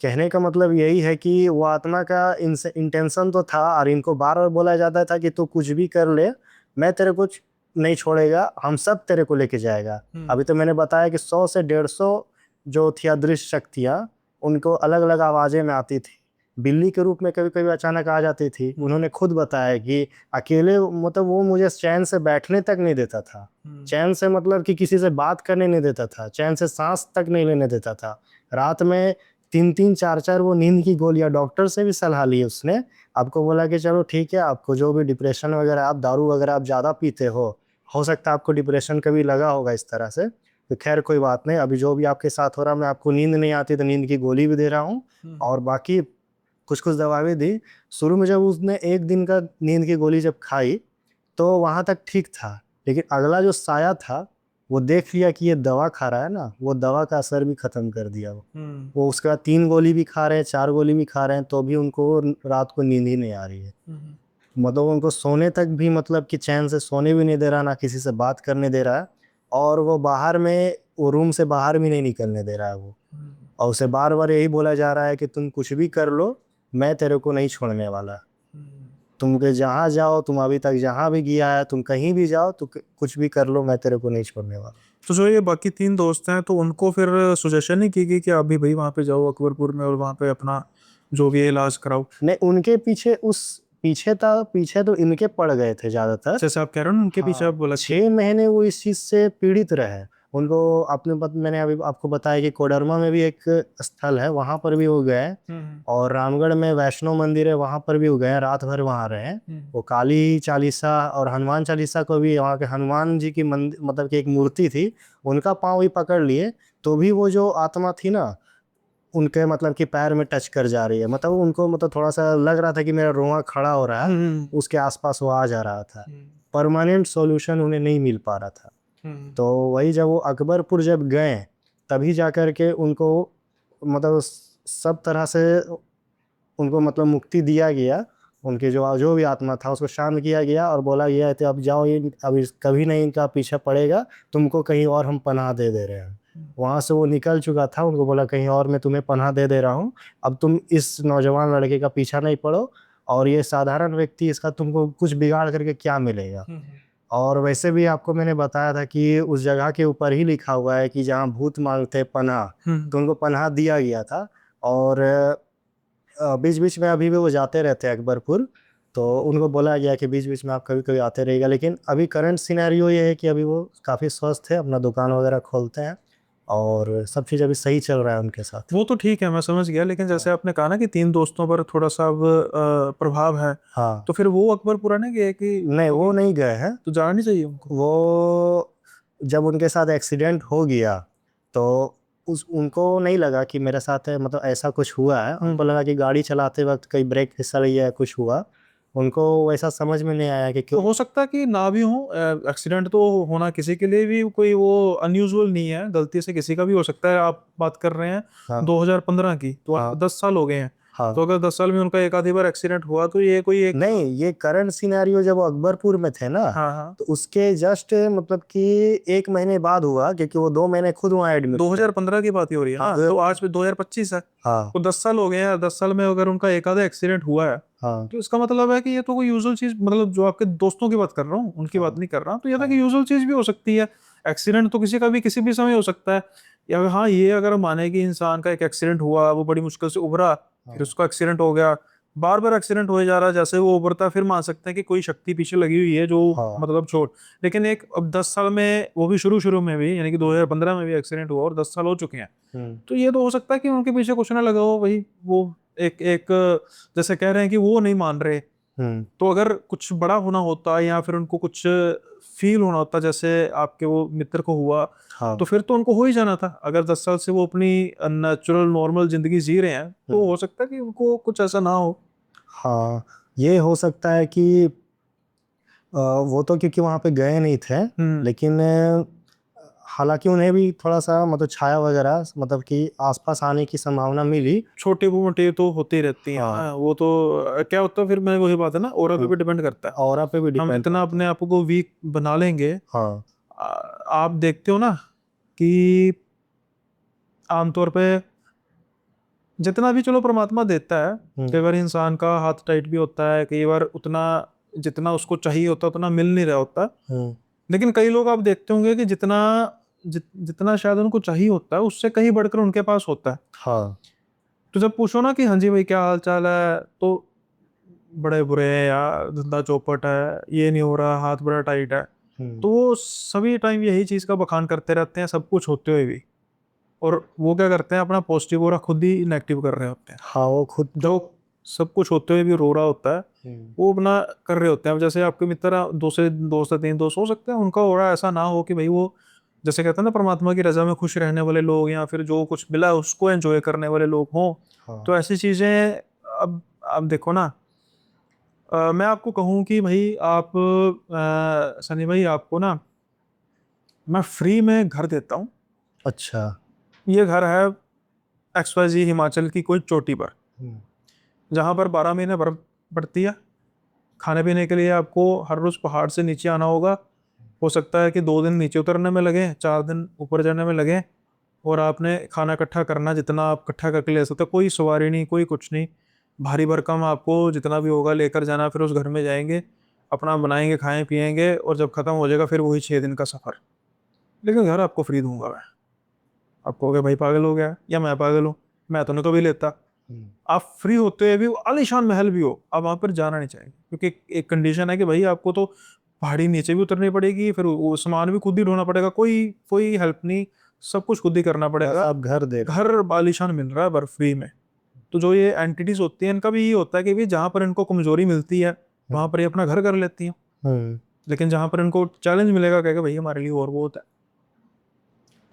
कहने का मतलब यही है कि वो आत्मा का इंटेंशन तो था, और इनको बार बार बोला जाता था कि तू कुछ भी कर ले, मैं तेरे को नहीं छोड़ेगा, हम सब तेरे को लेके जाएगा। अभी तो मैंने बताया कि 100 से 150 जो थी अदृश्य शक्तियाँ, उनको अलग अलग आवाजें में आती थी, बिल्ली के रूप में कभी कभी अचानक आ जाती थी। उन्होंने खुद बताया कि अकेले मतलब वो मुझे चैन से बैठने तक नहीं देता था, चैन से मतलब कि किसी से बात करने नहीं देता था, चैन से सांस तक नहीं लेने देता था। रात में 3-3 4-4 वो नींद की गोलियां, डॉक्टर से भी सलाह ली उसने। आपको बोला कि चलो ठीक है, आपको जो भी डिप्रेशन वगैरह, आप दारू वगैरह आप ज़्यादा पीते हो सकता है आपको डिप्रेशन कभी लगा होगा इस तरह से। तो खैर कोई बात नहीं, अभी जो भी आपके साथ हो रहा है, मैं आपको नींद नहीं आती तो नींद की गोली भी दे रहा हूँ और बाकी कुछ कुछ दवा भी दी। शुरू में जब उसने 1 दिन का नींद की गोली जब खाई तो वहां तक ठीक था, लेकिन अगला जो साया था वो देख लिया कि ये दवा खा रहा है ना, वो दवा का असर भी खत्म कर दिया। वो उसके बाद 3 गोली भी खा रहे हैं, 4 गोली भी खा रहे हैं, तो भी उनको रात को नींद ही नहीं आ रही है। मतलब उनको सोने तक भी, मतलब कि चैन से सोने भी नहीं दे रहा, ना किसी से बात करने दे रहा है। और वो बाहर में, वो रूम से बाहर भी नहीं निकलने दे रहा है वो। और उसे बार बार यही बोला जा रहा है कि तुम कुछ भी कर लो, मैं तेरे को नहीं छोड़ने वाला। तुम के जहाँ जाओ, तुम अभी तक जहाँ भी गया है, तुम कहीं भी जाओ तो कुछ भी कर लो, मैं तेरे को नहीं छोड़ने वाला।
तो जो ये बाकी 3 दोस्त हैं तो उनको फिर सजेशन नहीं की गई कि आप भी भाई वहाँ पे जाओ अकबरपुर में और वहाँ पे अपना जो भी है इलाज कराओ?
नहीं, उनके पीछे पीछे तो इनके पड़ गए थे ज्यादातर।
जैसे आप कह रहे हो ना उनके पीछे आप
हाँ,
बोला
6 महीने वो इस चीज से पीड़ित रहे। उनको मैंने अभी आपको बताया कि कोडरमा में भी एक स्थल है, वहां पर भी वो गए। और रामगढ़ में वैष्णो मंदिर है, वहां पर भी वो गए, रात भर वहां रहे। वो काली चालीसा और हनुमान चालीसा को भी, वहाँ के हनुमान जी की मंदिर मतलब कि एक मूर्ति थी, उनका पाँव भी पकड़ लिए। तो भी वो जो आत्मा थी ना, उनके मतलब कि पैर में टच कर जा रही है, मतलब उनको मतलब थोड़ा सा लग रहा था कि मेरा रोआ खड़ा हो रहा है, उसके आसपास वो आ जा रहा था। परमानेंट सॉल्यूशन उन्हें नहीं मिल पा रहा था। तो वही जब वो अकबरपुर जब गए, तभी जाकर के उनको मतलब सब तरह से उनको मतलब मुक्ति दिया गया। उनके जो भी आत्मा था उसको शांत किया गया और बोला गया तो अब जाओ, ये अब कभी नहीं इनका पीछा पड़ेगा, तुमको कहीं और हम पनाह दे रहे हैं। वहाँ से वो निकल चुका था, उनको बोला कहीं और मैं तुम्हें पनाह दे रहा हूँ, अब तुम इस नौजवान लड़के का पीछा नहीं पड़ो, और ये साधारण व्यक्ति, इसका तुमको कुछ बिगाड़ करके क्या मिलेगा। और वैसे भी आपको मैंने बताया था कि उस जगह के ऊपर ही लिखा हुआ है कि जहाँ भूत मांगते पनाह, तो उनको पनाह दिया गया था। और बीच बीच में अभी भी वो जाते रहते हैं अकबरपुर, तो उनको बोला गया कि बीच बीच में आप कभी कभी आते रहिएगा। लेकिन अभी करंट सिनेरियो ये है कि अभी वो काफ़ी स्वस्थ है, अपना दुकान वगैरह खोलते हैं और सब चीज़ अभी सही चल रहा है उनके साथ।
वो तो ठीक है, मैं समझ गया, लेकिन जैसे आपने कहा ना कि 3 दोस्तों पर थोड़ा सा अब प्रभाव है,
हाँ,
तो फिर वो अकबरपुरा नहीं गए कि
नहीं वो नहीं गए हैं।
तो जाना नहीं चाहिए उनको?
वो जब उनके साथ एक्सीडेंट हो गया तो उस उनको नहीं लगा कि मेरे साथ है, मतलब ऐसा कुछ हुआ है। उनको लगा कि गाड़ी चलाते वक्त कहीं ब्रेक फिसल गया, कुछ हुआ, उनको वैसा समझ में नहीं आया कि
तो
क्यों।
हो सकता है कि ना भी हो, एक्सीडेंट तो होना किसी के लिए भी कोई वो अनयूजुअल नहीं है, गलती से किसी का भी हो सकता है। आप बात कर रहे हैं
हाँ
2015 की, तो
हाँ
10 साल हो गए हैं।
हाँ।
तो अगर 10 साल में उनका एक आधी बार एक्सीडेंट हुआ तो ये कोई एक।
नहीं, ये करंट सिनेरियो जब वो अकबरपुर में थे ना,
हाँ हाँ,
तो उसके जस्ट मतलब कि 1 महीने बाद हुआ, क्योंकि वो 2 महीने खुद वहाँ एडमिट थे।
2015 की बात ही हो रही है
हाँ
ना, तो आज भी 2025 है,
हाँ
तो 10 साल हो गए हैं। 10 साल में अगर उनका एक आधा एक्सीडेंट हुआ है,
हाँ
तो इसका मतलब है कि ये तो कोई यूजुअल चीज, मतलब जो आपके दोस्तों की बात कर रहा हूँ उनकी बात
हाँ
नहीं कर रहा, तो ये था कि यूजुअल चीज भी हो सकती है। एक्सीडेंट तो किसी का भी किसी भी समय हो सकता है। या हाँ, ये अगर हम माने कि इंसान का एक एक्सीडेंट हुआ, वो बड़ी मुश्किल से उभरा, फिर
हाँ
उसका एक्सीडेंट हो गया, बार बार एक्सीडेंट हो जा रहा है, जैसे वो उभरता है फिर मान सकते हैं कि कोई शक्ति पीछे लगी हुई है जो
हाँ।
मतलब छोड़। लेकिन एक अब 10 साल में, वो भी शुरू शुरू में भी, यानी कि 2015 में भी एक्सीडेंट हुआ और 10 साल हो चुके हैं,
हम्म
तो ये तो हो सकता है कि उनके पीछे कुछ ना लगा हो, वही वो एक एक जैसे कह रहे हैं कि वो नहीं मान रहे।
हम्म
तो अगर कुछ बड़ा होना होता या फिर उनको कुछ फील होना होता, जैसे आपके वो मित्र को हुआ,
हाँ।
तो फिर तो उनको हो ही जाना था। अगर 10 साल से वो अपनी नेचुरल नॉर्मल जिंदगी जी रहे हैं, तो हो सकता है कि उनको कुछ ऐसा ना हो।
हाँ, ये हो सकता है कि वो तो क्योंकि वहाँ पे गए नहीं थे,
हम्म।
लेकिन हालांकि उन्हें भी थोड़ा सा मतलब छाया वगैरह मतलब कि आसपास आने की संभावना मिली।
छोटी मोटी तो होती रहती है,
हाँ
हाँ, वो तो क्या होता है फिर, मैं वही बात है ना, और पे भी डिपेंड करता है।
ऑरा पे भी
हम
डिपेंड
इतना
करता
अपने
है।
आप को वीक बना लेंगे।
हाँ
आ- आप देखते हो ना कि आमतौर पे जितना भी चलो परमात्मा देता है,
हम्म
कई बार इंसान का हाथ टाइट भी होता है, कई बार उतना जितना उसको चाहिए होता है उतना मिल नहीं रहा होता।
हम्म
लेकिन कई लोग आप देखते होंगे कि जितना शायद उनको चाहिए होता है उससे कहीं बढ़कर उनके पास होता है।
हाँ
तो जब पूछो ना कि हाँ जी भाई क्या हाल चाल है, तो बड़े बुरे हैं यार, धंधा चौपट है, ये नहीं हो रहा, हाथ बड़ा टाइट है,
हम्म
तो वो सभी टाइम यही चीज का बखान करते रहते हैं, सब कुछ होते हुए भी। और वो क्या करते हैं, अपना पॉजिटिव हो रहा खुद ही नेगेटिव कर रहे होते हैं।
हाँ। वो खुद तो
जो सब कुछ होते हुए भी रो रहा होता है,
हम्म
वो अपना कर रहे होते हैं। अब जैसे आपके मित्र दो से दोस्त या 3 दोस्त हो सकते हैं, उनका हो रहा ऐसा ना हो कि भाई वो, जैसे कहते हैं ना, परमात्मा की रजा में खुश रहने वाले लोग, या फिर जो कुछ मिला है उसको एंजॉय करने वाले लोग हों।
हाँ
तो ऐसी चीजें, अब देखो ना, मैं आपको कहूँ कि भाई आप, सनी भाई, आपको ना मैं फ्री में घर देता हूँ।
अच्छा।
ये घर है XYZ हिमाचल की कोई चोटी पर,
हम्म
जहाँ पर 12 महीने बर्फ पड़ती है। खाने पीने के लिए आपको हर रोज पहाड़ से नीचे आना होगा। हो सकता है कि 2 दिन नीचे उतरने में लगे, 4 दिन ऊपर जाने में लगे, और आपने खाना इकट्ठा करना, जितना आप इकट्ठा करके ले सकते हो, कोई सवारी नहीं, कोई कुछ नहीं, भारी भरकम आपको जितना भी होगा लेकर जाना। फिर उस घर में जाएंगे, अपना बनाएंगे, खाएं पिएंगे, और जब खत्म हो जाएगा फिर वही 6 दिन का सफर। लेकिन घर आपको फ्री दूंगा मैं। आप कहोगे भाई पागल हो गया या मैं पागल हूँ, मैं तो नहीं कभी लेता।
हम्म
आप फ्री होते हुए भी, आलीशान महल भी हो, आप वहां पर जाना नहीं चाहेंगे, क्योंकि एक कंडीशन है कि भाई आपको तो पहाड़ी नीचे भी उतरनी पड़ेगी, फिर वो सामान भी खुद ही ढोना पड़ेगा, कोई कोई हेल्प नहीं, सब कुछ खुद ही करना
बस
पड़ेगा।
आप घर दे रहे
घर आलीशान मिल रहा है बर्फ फ्री में। तो जो ये एंटिटीज होती हैं, इनका भी ये होता है कि भाई जहाँ पर इनको कमजोरी मिलती है
हो।
वहां पर ये अपना घर कर लेती हैं।
हम्म
लेकिन जहां पर इनको चैलेंज मिलेगा, कहेगा भाई हमारे लिए और बहुत है।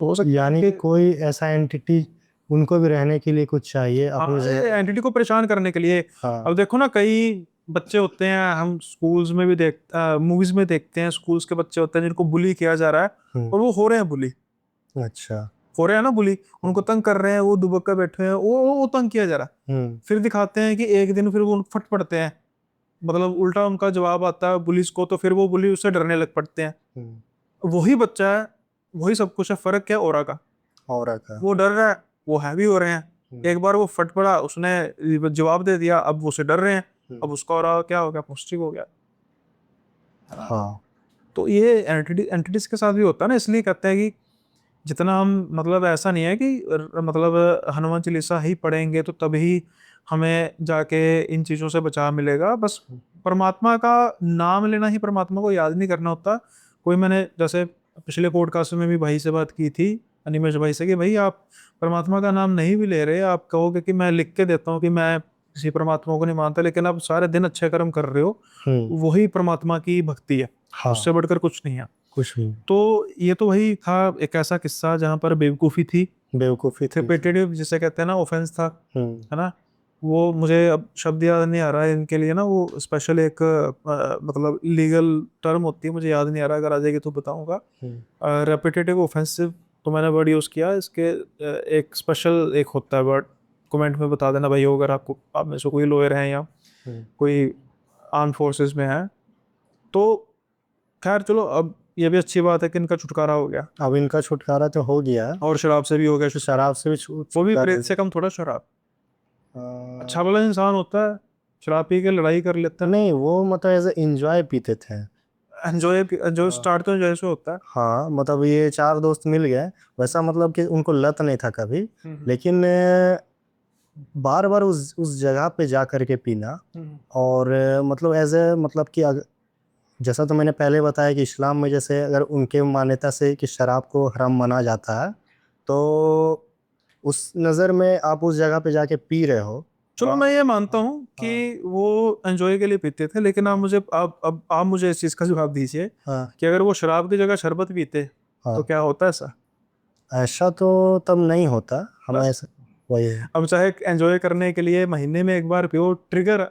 तो हो सकता है
यानी कि
कि
कोई ऐसा एंटिटी उनको भी रहने के लिए कुछ चाहिए अपनी
हाँ,
जगह।
एंटिटी को परेशान करने के लिए।
हाँ
अब देखो ना, कई बच्चे होते हैं, हम स्कूल्स में भी मूवीज में देखते हैं, स्कूल्स के बच्चे होते हैं जिनको बुली किया जा रहा है,
हम्म
और वो हो रहे हैं बुली,
अच्छा।
हो रहे हैं ना बुली, उनको तंग कर रहे हैं, वो दुबक कर बैठे हैं, वो तंग किया जा रहा है।
हम्म
फिर दिखाते हैं कि एक दिन फिर वो फट पड़ते हैं, मतलब उल्टा उनका जवाब आता है पुलिस को, तो फिर वो पुलिस उससे डरने लग पड़ते हैं। वही बच्चा है, वही सब कुछ है, फर्क क्या ओरा का।
और का
वो डर रहा है, वो हैवी हो रहे हैं। एक बार वो फट पड़ा, उसने जवाब दे दिया, अब वो से डर रहे हैं। अब उसका ओरा क्या हो गया, पॉजिटिव हो गया।
हाँ
तो ये एंटिटीज के साथ भी होता है ना, इसलिए कहते हैं कि जितना हम, मतलब ऐसा नहीं है कि मतलब हनुमान चालीसा ही पढ़ेंगे तो तभी हमें जाके इन चीज़ों से बचाव मिलेगा। बस परमात्मा का नाम लेना ही, परमात्मा को याद नहीं करना होता। कोई, मैंने जैसे पिछले पॉडकास्ट में भी भाई से बात की थी, अनिमेश भाई से, कि भाई आप परमात्मा का नाम नहीं भी ले रहे, आप कहोगे कि मैं लिख के देता हूँ कि मैं किसी परमात्मा को नहीं मानता, लेकिन आप सारे दिन अच्छे कर्म कर रहे हो, वही परमात्मा की भक्ति है।
हाँ
उससे बढ़कर कुछ नहीं है।
कुछ भी
तो ये तो वही था, एक ऐसा किस्सा जहाँ पर बेवकूफ़ी थी,
बेवकूफ़ी थी।
रिपीटेटिव जिसे कहते हैं ना, ऑफेंस था,
हम्म
है ना। वो मुझे अब शब्द याद नहीं आ रहा है इनके लिए ना, वो स्पेशल एक मतलब लीगल टर्म होती है, मुझे याद नहीं आ रहा, अगर आ जाएगी तो बताऊंगा। रेपिटेटिव ऑफेंसिव तो मैंने वर्ड यूज़ किया, इसके एक स्पेशल एक होता है वर्ड, कमेंट में बता देना भाई, अगर आपको, आप में से कोई लॉयर हैं या कोई आर्म फोर्सेस में है तो। खैर चलो, अब ये भी अच्छी बात है कि इनका छुटकारा हो गया,
अब इनका छुटकारा तो हो गया,
और शराब से भी हो गया छुटकारा।
शराब से भी
वो भी
छुटकारा।
प्रेत से कम थोड़ा, शराब।
अ,
अच्छा भला इंसान होता है, शराब पी के लड़ाई कर लेता है।
नहीं वो मतलब एज एंजॉय पीते थे।
एंजॉय, जो
हाँ
स्टार्ट तो एंजॉय से होता है।
हाँ, मतलब ये चार दोस्त मिल गए, वैसा मतलब कि उनको लत नहीं था कभी,
हम्म,
लेकिन बार बार उस जगह पे जा करके पीना।
हम्म,
और मतलब एज ए मतलब कि जैसा तो मैंने पहले बताया कि इस्लाम में जैसे अगर उनके मान्यता से कि शराब को हराम माना जाता है, तो उस नज़र में आप उस जगह पे जाके पी रहे हो।
चलो मैं ये मानता हूँ कि
हाँ
वो एंजॉय के लिए पीते थे, लेकिन आप मुझे, आप मुझे इस चीज़ का जवाब दीजिए
हाँ
कि अगर वो शराब की जगह शरबत पीते तो
हाँ,
क्या होता ऐसा।
ऐसा तो तब नहीं होता, हम
बस,
ऐसा वही है।
अब चाहे एंजॉय करने के लिए महीने में एक बार पियो, ट्रिगर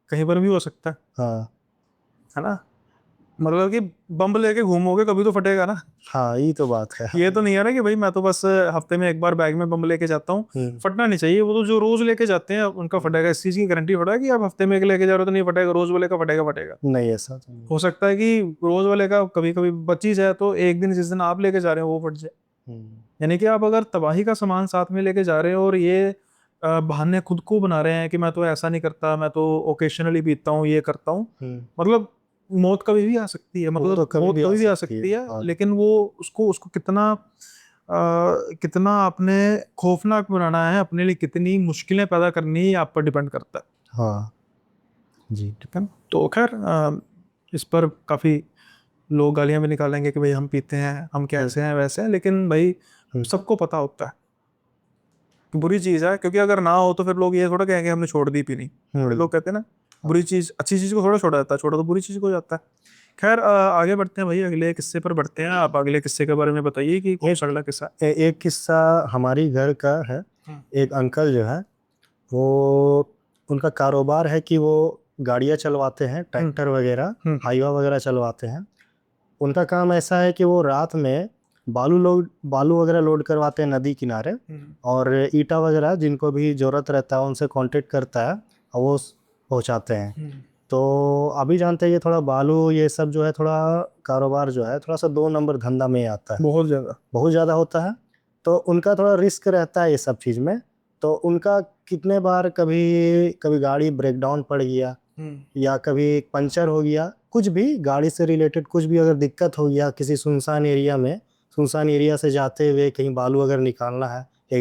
कहीं पर भी हो सकता
हाँ
है ना। मतलब कि बम लेके घूमोगे कभी तो फटेगा ना।
हाँ, ये तो बात है।
ये तो नहीं है ना कि भाई मैं तो बस हफ्ते में एक बार बैग में बम लेके जाता हूँ,
हम्म
फटना नहीं चाहिए। वो तो जो रोज लेके जाते हैं उनका फटेगा, इस चीज की गारंटी थोड़ा है कि आप हफ्ते में एक लेके जा रहे हो तो नहीं फटेगा, रोज वाले का फटेगा फटेगा।
नहीं, ऐसा तो नहीं।
हो सकता है कि रोज वाले का कभी कभी बची जाए, तो एक दिन जिस दिन आप लेके जा रहे हो वो फट जाए।
हम्म
यानी कि आप अगर तबाही का सामान साथ में लेके जा रहे हो और ये बहाने खुद को बना रहे हैं कि मैं तो ऐसा नहीं करता, मैं तो ओकेशनली पीता हूँ, ये करता हूँ,
हम्म,
मतलब मौत कभी भी आ सकती है,
वो तो
मतलब
कभी
मौत
भी आ
कभी भी आ
सकती है।
सकती है।
हाँ
लेकिन वो उसको उसको कितना कितना आपने खौफनाक बनाना है, अपने लिए कितनी मुश्किलें पैदा करनी है, आप पर डिपेंड करता है।
हाँ जी।
ठीक है, तो खैर इस पर काफ़ी लोग गालियां भी निकालेंगे कि भाई हम पीते हैं, हम कैसे हैं वैसे हैं, लेकिन भाई
हम्म
सबको पता होता है कि बुरी चीज़ है, क्योंकि अगर ना हो तो फिर लोग ये थोड़ा कहेंगे हमने छोड़ दी पीनी। बड़े लोग कहते हैं ना, बुरी चीज़ अच्छी चीज़ को थोड़ा छोड़ा जाता है, छोड़ा तो बुरी चीज़ को हो जाता है। खैर आगे बढ़ते हैं भाई, अगले किस्से पर बढ़ते हैं। आप अगले किस्से के बारे में बताइए कि कौन सा अगला किस्सा
एक किस्सा हमारी घर का है।
है।
एक अंकल जो है, वो उनका कारोबार है कि वो गाड़ियाँ चलवाते हैं, ट्रैक्टर वगैरह,
हम्म,
हाईवा वगैरह चलवाते हैं। उनका काम ऐसा है कि वो रात में बालू वगैरह लोड करवाते हैं नदी किनारे,
हम्म,
और ईटा वगैरह जिनको भी ज़रूरत रहता है उनसे कांटेक्ट करता है और वो पहुंचाते हैं।
हम्म,
तो अभी जानते हैं ये थोड़ा बालू ये सब जो है, थोड़ा कारोबार जो है थोड़ा सा 2 नंबर धंधा में आता है,
बहुत ज़्यादा।
बहुत ज़्यादा होता है। तो उनका थोड़ा रिस्क रहता है ये सब चीज़ में। तो उनका कितने बार कभी कभी गाड़ी ब्रेक डाउन पड़ गया,
हम्म,
या कभी पंचर हो गया, कुछ भी गाड़ी से रिलेटेड कुछ भी अगर दिक्कत हो गया किसी सुनसान एरिया में, सुनसान एरिया से जाते हुए कहीं बालू अगर निकालना है या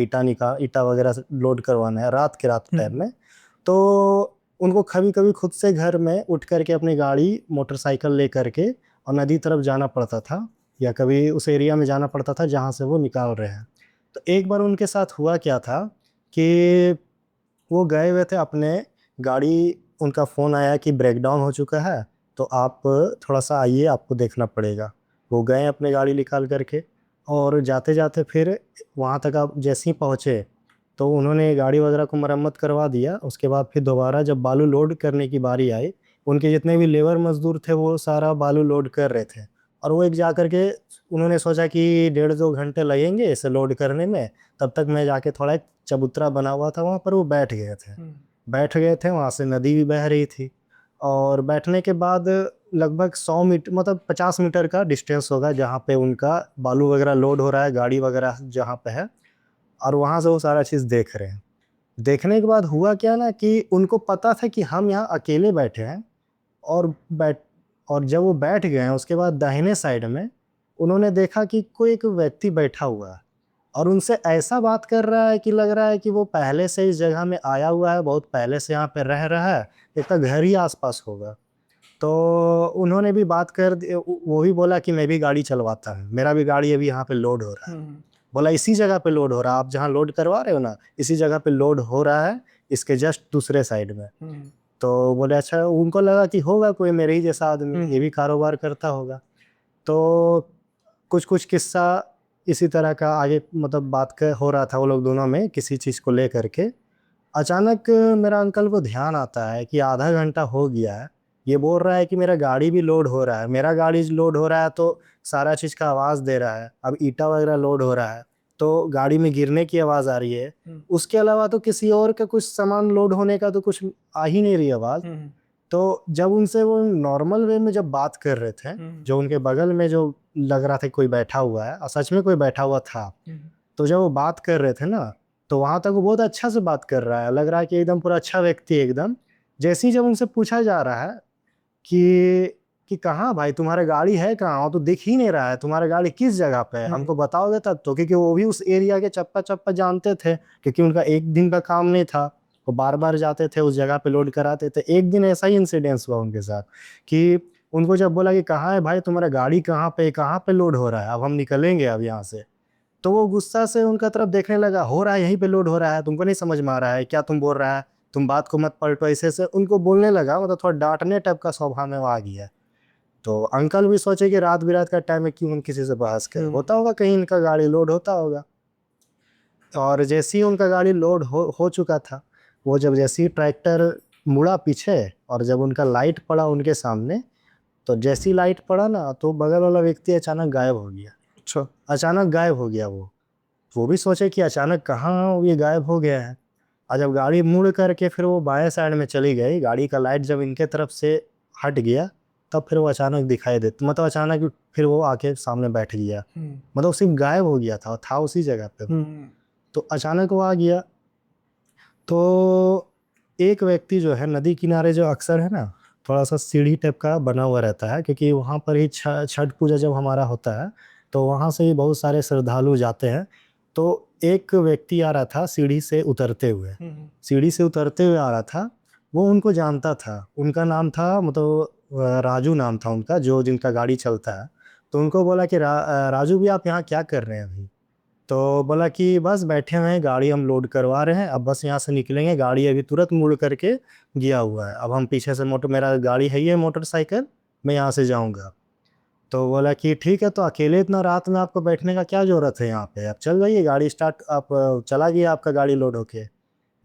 ईटा वगैरह से लोड करवाना है रात टाइम में, तो उनको कभी कभी खुद से घर में उठ करके अपनी गाड़ी मोटरसाइकिल ले करके और नदी तरफ जाना पड़ता था, या कभी उस एरिया में जाना पड़ता था जहाँ से वो निकाल रहे हैं। तो एक बार उनके साथ हुआ क्या था कि वो गए हुए थे अपने गाड़ी, उनका फ़ोन आया कि ब्रेक डाउन हो चुका है, तो आप थोड़ा सा आइए, आपको देखना पड़ेगा। वो गए अपने गाड़ी निकाल करके, और जाते जाते फिर वहाँ तक आप जैसे ही पहुँचे, तो उन्होंने गाड़ी वगैरह को मरम्मत करवा दिया। उसके बाद फिर दोबारा जब बालू लोड करने की बारी आई, उनके जितने भी लेबर मजदूर थे वो सारा बालू लोड कर रहे थे, और वो एक जा करके उन्होंने सोचा कि 1.5-2 घंटे लगेंगे इसे लोड करने में, तब तक मैं जाके थोड़ा एक चबूतरा बना हुआ था वहाँ पर, वो बैठ गए थे। बैठ गए थे, वहाँ से नदी भी बह रही थी, और बैठने के बाद लगभग 100 मीटर मतलब 50 मीटर का डिस्टेंस होगा जहाँ पे उनका बालू वगैरह लोड हो रहा है, गाड़ी वगैरह जहाँ पे है, और वहाँ से वो सारा चीज़ देख रहे हैं। देखने के बाद हुआ क्या ना कि उनको पता था कि हम यहाँ अकेले बैठे हैं, और बैठ और जब वो बैठ गए हैं उसके बाद दाहिने साइड में उन्होंने देखा कि कोई एक व्यक्ति बैठा हुआ है और उनसे ऐसा बात कर रहा है कि लग रहा है कि वो पहले से इस जगह में आया हुआ है, बहुत पहले से यहाँ पे रह रहा है, इसका घर ही आसपास होगा। तो उन्होंने भी बात कर वो भी बोला कि मैं भी गाड़ी चलवाता हूँ, मेरा भी गाड़ी अभी यहाँ पे लोड हो रहा है। बोला इसी जगह पे लोड हो रहा है, आप जहाँ लोड करवा रहे हो ना इसी जगह पे लोड हो रहा है, इसके जस्ट दूसरे साइड में। तो बोले अच्छा, उनको लगा कि होगा कोई मेरे ही जैसा आदमी, ये भी कारोबार करता होगा। तो कुछ कुछ किस्सा इसी तरह का आगे मतलब बात कर हो रहा था वो लोग दोनों में किसी चीज़ को लेकर के। अचानक मेरा अंकल को ध्यान आता है कि आधा घंटा हो गया है, ये बोल रहा है कि मेरा गाड़ी भी लोड हो रहा है, मेरा गाड़ी लोड हो रहा है तो सारा चीज़ का आवाज़ दे रहा है, अब ईंटा वगैरह लोड हो रहा है तो गाड़ी में गिरने की आवाज़ आ रही है, उसके अलावा तो किसी और का कुछ सामान लोड होने का तो कुछ आ ही नहीं रही आवाज़। तो जब उनसे वो नॉर्मल वे में जब बात कर रहे थे, जो उनके बगल में जो लग रहा था कोई बैठा हुआ है और सच में कोई बैठा हुआ था, तो जब वो बात कर रहे थे ना तो वहाँ तक वो बहुत अच्छा से बात कर रहा है, लग रहा है कि एकदम पूरा अच्छा व्यक्ति है एकदम। जैसे ही जब उनसे पूछा जा रहा है कि कहाँ भाई तुम्हारा गाड़ी है कहाँ, वो तो दिख ही नहीं रहा है, तुम्हारा गाड़ी किस जगह पे है, हमको बताओगे तब तो, क्योंकि वो भी उस एरिया के चप्पा चप्पा जानते थे, क्योंकि उनका एक दिन का काम नहीं था, वो बार बार जाते थे उस जगह पे लोड कराते थे। एक दिन ऐसा ही इंसिडेंस हुआ उनके साथ कि उनको जब बोला कि कहाँ है भाई तुम्हारा गाड़ी कहाँ पे लोड हो रहा है, अब हम निकलेंगे अब यहाँ से, तो वो गुस्सा से उनका तरफ देखने लगा, हो रहा है यहीं पे लोड हो रहा है, तुमको नहीं समझ में आ रहा है क्या तुम बोल रहा है, तुम बात को मत पलटो, ऐसे से उनको बोलने लगा, मतलब थोड़ा डांटने टाइप का स्वभाव में वो आ गया। तो अंकल भी सोचे कि रात बिरात का टाइम है क्यों हम किसी से बहस करें, होता होगा कहीं इनका गाड़ी लोड होता होगा। और जैसे ही उनका गाड़ी लोड हो चुका था, वो जब जैसे ही ट्रैक्टर मुड़ा पीछे और जब उनका लाइट पड़ा उनके सामने, तो जैसी लाइट पड़ा ना तो बगल वाला व्यक्ति अचानक गायब हो गया।
अच्छा।
अचानक गायब हो गया वो भी सोचे कि अचानक कहाँ ये गायब हो गया है। और जब गाड़ी मुड़ करके फिर वो बाएं साइड में चली गई, गाड़ी का लाइट जब इनके तरफ से हट गया तब फिर वो अचानक दिखाई देता, मतलब अचानक फिर वो आके सामने बैठ गया, मतलब सिर्फ गायब हो गया था उसी जगह पे। तो अचानक वो आ गया। तो एक व्यक्ति जो है नदी किनारे जो अक्सर है ना थोड़ा सा सीढ़ी टाइप का बना हुआ रहता है, क्योंकि वहाँ पर ही छठ पूजा जब हमारा होता है तो वहाँ से ही बहुत सारे श्रद्धालु जाते हैं। तो एक व्यक्ति आ रहा था सीढ़ी से उतरते हुए, आ रहा था, वो उनको जानता था, उनका नाम था मतलब राजू नाम था उनका, जो जिनका गाड़ी चलता है। तो उनको बोला कि राजू भी आप यहाँ क्या कर रहे हैं अभी? तो बोला कि बस बैठे हुए हैं, गाड़ी हम लोड करवा रहे हैं, अब बस यहाँ से निकलेंगे, गाड़ी अभी तुरंत मुड़ करके गया हुआ है, अब हम पीछे से मेरा गाड़ी है ये मोटरसाइकिल, मैं यहाँ से जाऊँगा। तो बोला कि ठीक है, तो अकेले इतना रात में आपको बैठने का क्या ज़रूरत है यहाँ पे, आप चल जाइए, गाड़ी स्टार्ट, आप चला गया आपका गाड़ी लोड होके।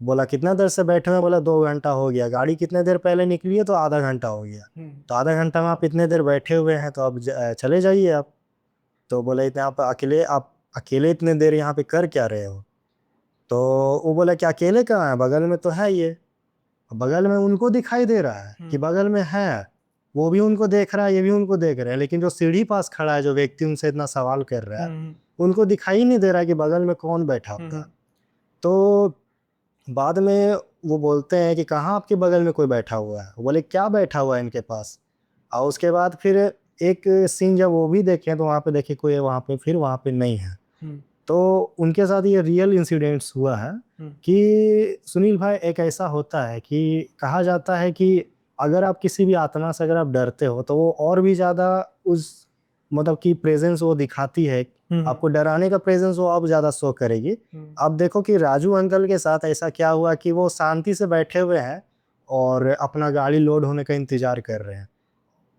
बोला कितना देर से बैठे हुए? बोला 2 घंटा हो गया। गाड़ी कितने देर पहले निकली है? तो आधा घंटा हो गया। तो आधा घंटा में आप इतने देर बैठे हुए हैं तो अब चले जाइए आप। तो बोला इतने आप अकेले इतने देर यहाँ पे कर क्या रहे हो? तो वो बोला कि अकेले कहाँ है, बगल में तो है ये। बगल में उनको दिखाई दे रहा है कि बगल में है, वो भी उनको देख रहा है, ये भी उनको देख रहे हैं, लेकिन जो सीढ़ी पास खड़ा है जो व्यक्ति उनसे इतना सवाल कर रहा है उनको दिखाई नहीं दे रहा है कि बगल में कौन बैठा होगा। तो बाद में वो बोलते हैं कि कहाँ आपके बगल में कोई बैठा हुआ है? बोले क्या बैठा हुआ है इनके पास? और उसके बाद फिर एक सीन जब वो भी देखे तो वहाँ पे देखे कोई वहाँ पे फिर वहाँ पे नहीं है। तो उनके साथ ये रियल इंसिडेंट्स हुआ है कि सुनील भाई, एक ऐसा होता है कि कहा जाता है कि अगर आप किसी भी आत्मा से अगर आप डरते हो तो वो और भी ज़्यादा उस मतलब की प्रेजेंस वो दिखाती है, आपको डराने का प्रेजेंस वो अब ज़्यादा शो करेगी। अब देखो कि राजू अंकल के साथ ऐसा क्या हुआ कि वो शांति से बैठे हुए हैं और अपना गाड़ी लोड होने का इंतज़ार कर रहे हैं,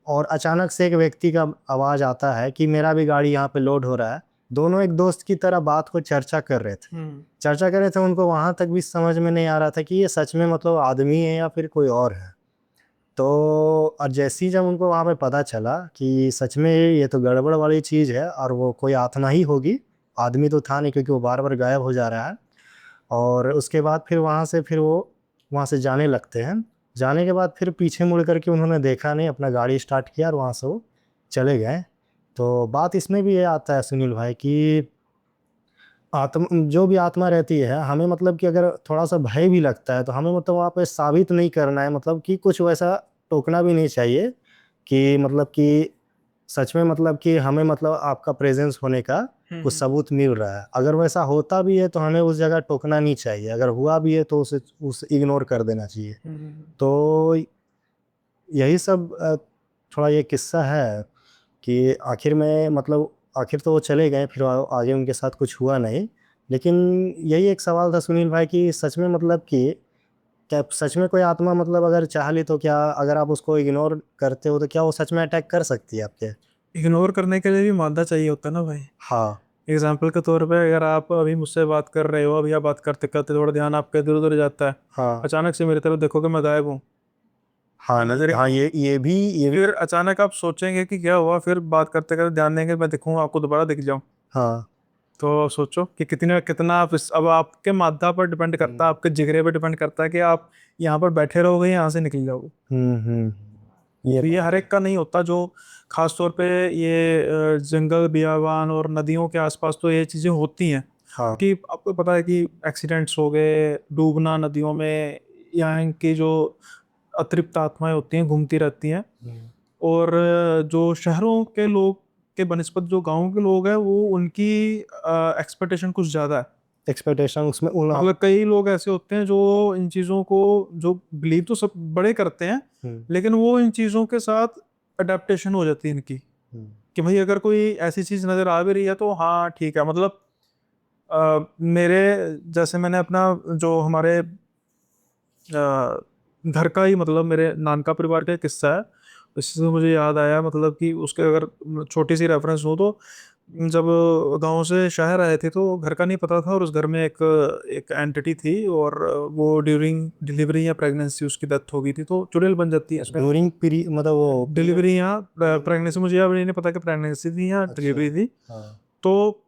और अचानक से एक व्यक्ति का आवाज़ आता है कि मेरा भी गाड़ी यहाँ पे लोड हो रहा है। दोनों एक दोस्त की तरह बात को चर्चा कर रहे थे। उनको वहां तक भी समझ में नहीं आ रहा था कि ये सच में मतलब आदमी है या फिर कोई और है। तो और जैसे ही जब उनको वहां पे पता चला कि सच में ये तो गड़बड़ वाली चीज़ है और वो कोई आत्मा ही होगी, आदमी तो था नहीं क्योंकि वो बार बार गायब हो जा रहा है। और उसके बाद फिर वहाँ से वो वहाँ से जाने लगते हैं। जाने के बाद फिर पीछे मुड़ करके उन्होंने देखा नहीं, अपना गाड़ी स्टार्ट किया और वहाँ से वो चले गए। तो बात इसमें भी ये आता है सुनील भाई कि आत्मा, जो भी आत्मा रहती है, हमें मतलब कि अगर थोड़ा सा भय भी लगता है तो हमें मतलब वहाँ पे साबित नहीं करना है, मतलब कि कुछ वैसा टोकना भी नहीं चाहिए कि मतलब कि सच में मतलब कि हमें मतलब आपका प्रेजेंस होने का कुछ सबूत मिल रहा है। अगर वैसा होता भी है तो हमें उस जगह टोकना नहीं चाहिए, अगर हुआ भी है तो उसे इग्नोर कर देना चाहिए। तो यही सब थोड़ा ये किस्सा है कि आखिर में मतलब आखिर तो वो चले गए, फिर आगे उनके साथ कुछ हुआ नहीं। लेकिन यही एक सवाल था सुनील भाई कि सच में मतलब कि क्या सच में कोई आत्मा मतलब अगर चाह ली तो क्या, अगर आप उसको इग्नोर करते हो तो क्या वो सच में अटैक कर सकती है आपके?
इग्नोर करने के लिए भी मादा चाहिए होता है ना भाई।
हाँ।
एग्जाम्पल के तौर पे अगर आप अभी मुझसे बात कर रहे हो, अभी आप बात करते करते थोड़ा ध्यान आपका इधर उधर जाता है,
हाँ।
अचानक से मेरी तरफ देखोगे मैं गायब हूँ,
हाँ नजर, हाँ ये भी।
फिर अचानक आप सोचेंगे कि क्या हुआ, फिर बात करते करते ध्यान देंगे मैं दिखूँ आपको दोबारा दिख जाऊँ।
हाँ।
तो सोचो कि कितना कितना आप अब आपके मादा पर डिपेंड करता है, आपके जिगरे पर डिपेंड करता है कि आप यहाँ पर बैठे रहोगे, यहाँ से निकल जाओगे।
ये
तो ये
बात
हर
है।
एक का नहीं होता, जो खास तौर पे ये जंगल बियाबान और नदियों के आसपास तो ये चीज़ें होती हैं
हाँ।
कि आपको पता है कि एक्सीडेंट्स हो गए, डूबना नदियों में, यहाँ की जो अतृप्त आत्माएं होती हैं घूमती रहती हैं। और जो शहरों के लोग के बनिस्बत जो गांव के लोग हैं वो उनकी एक्सपेक्टेशन कुछ ज़्यादा है।
एक्सपेक्टेशन उसमें
मतलब कई लोग ऐसे होते हैं जो इन चीज़ों को जो बिलीव तो सब बड़े करते हैं, लेकिन वो इन चीज़ों के साथ अडेप्टेशन हो जाती है इनकी कि भाई अगर कोई ऐसी चीज़ नज़र आ भी रही है तो हाँ ठीक है। मतलब मेरे जैसे मैंने अपना जो हमारे घर का ही मतलब मेरे नानका परिवार का एक किस्सा है, इससे मुझे याद आया मतलब कि उसके अगर छोटी सी रेफरेंस हो तो जब गांव से शहर आए थे तो घर का नहीं पता था, और उस घर में एक एक एंटिटी थी, और वो ड्यूरिंग डिलीवरी या प्रेगनेंसी उसकी डेथ हो गई थी, तो चुड़ैल बन जाती है इसमें।
ड्यूरिंग पीरियड मतलब वो
डिलीवरी या प्रेगनेंसी, मुझे अब नहीं पता कि प्रेगनेंसी थी या
अच्छा।
डिलीवरी थी।
हाँ।
तो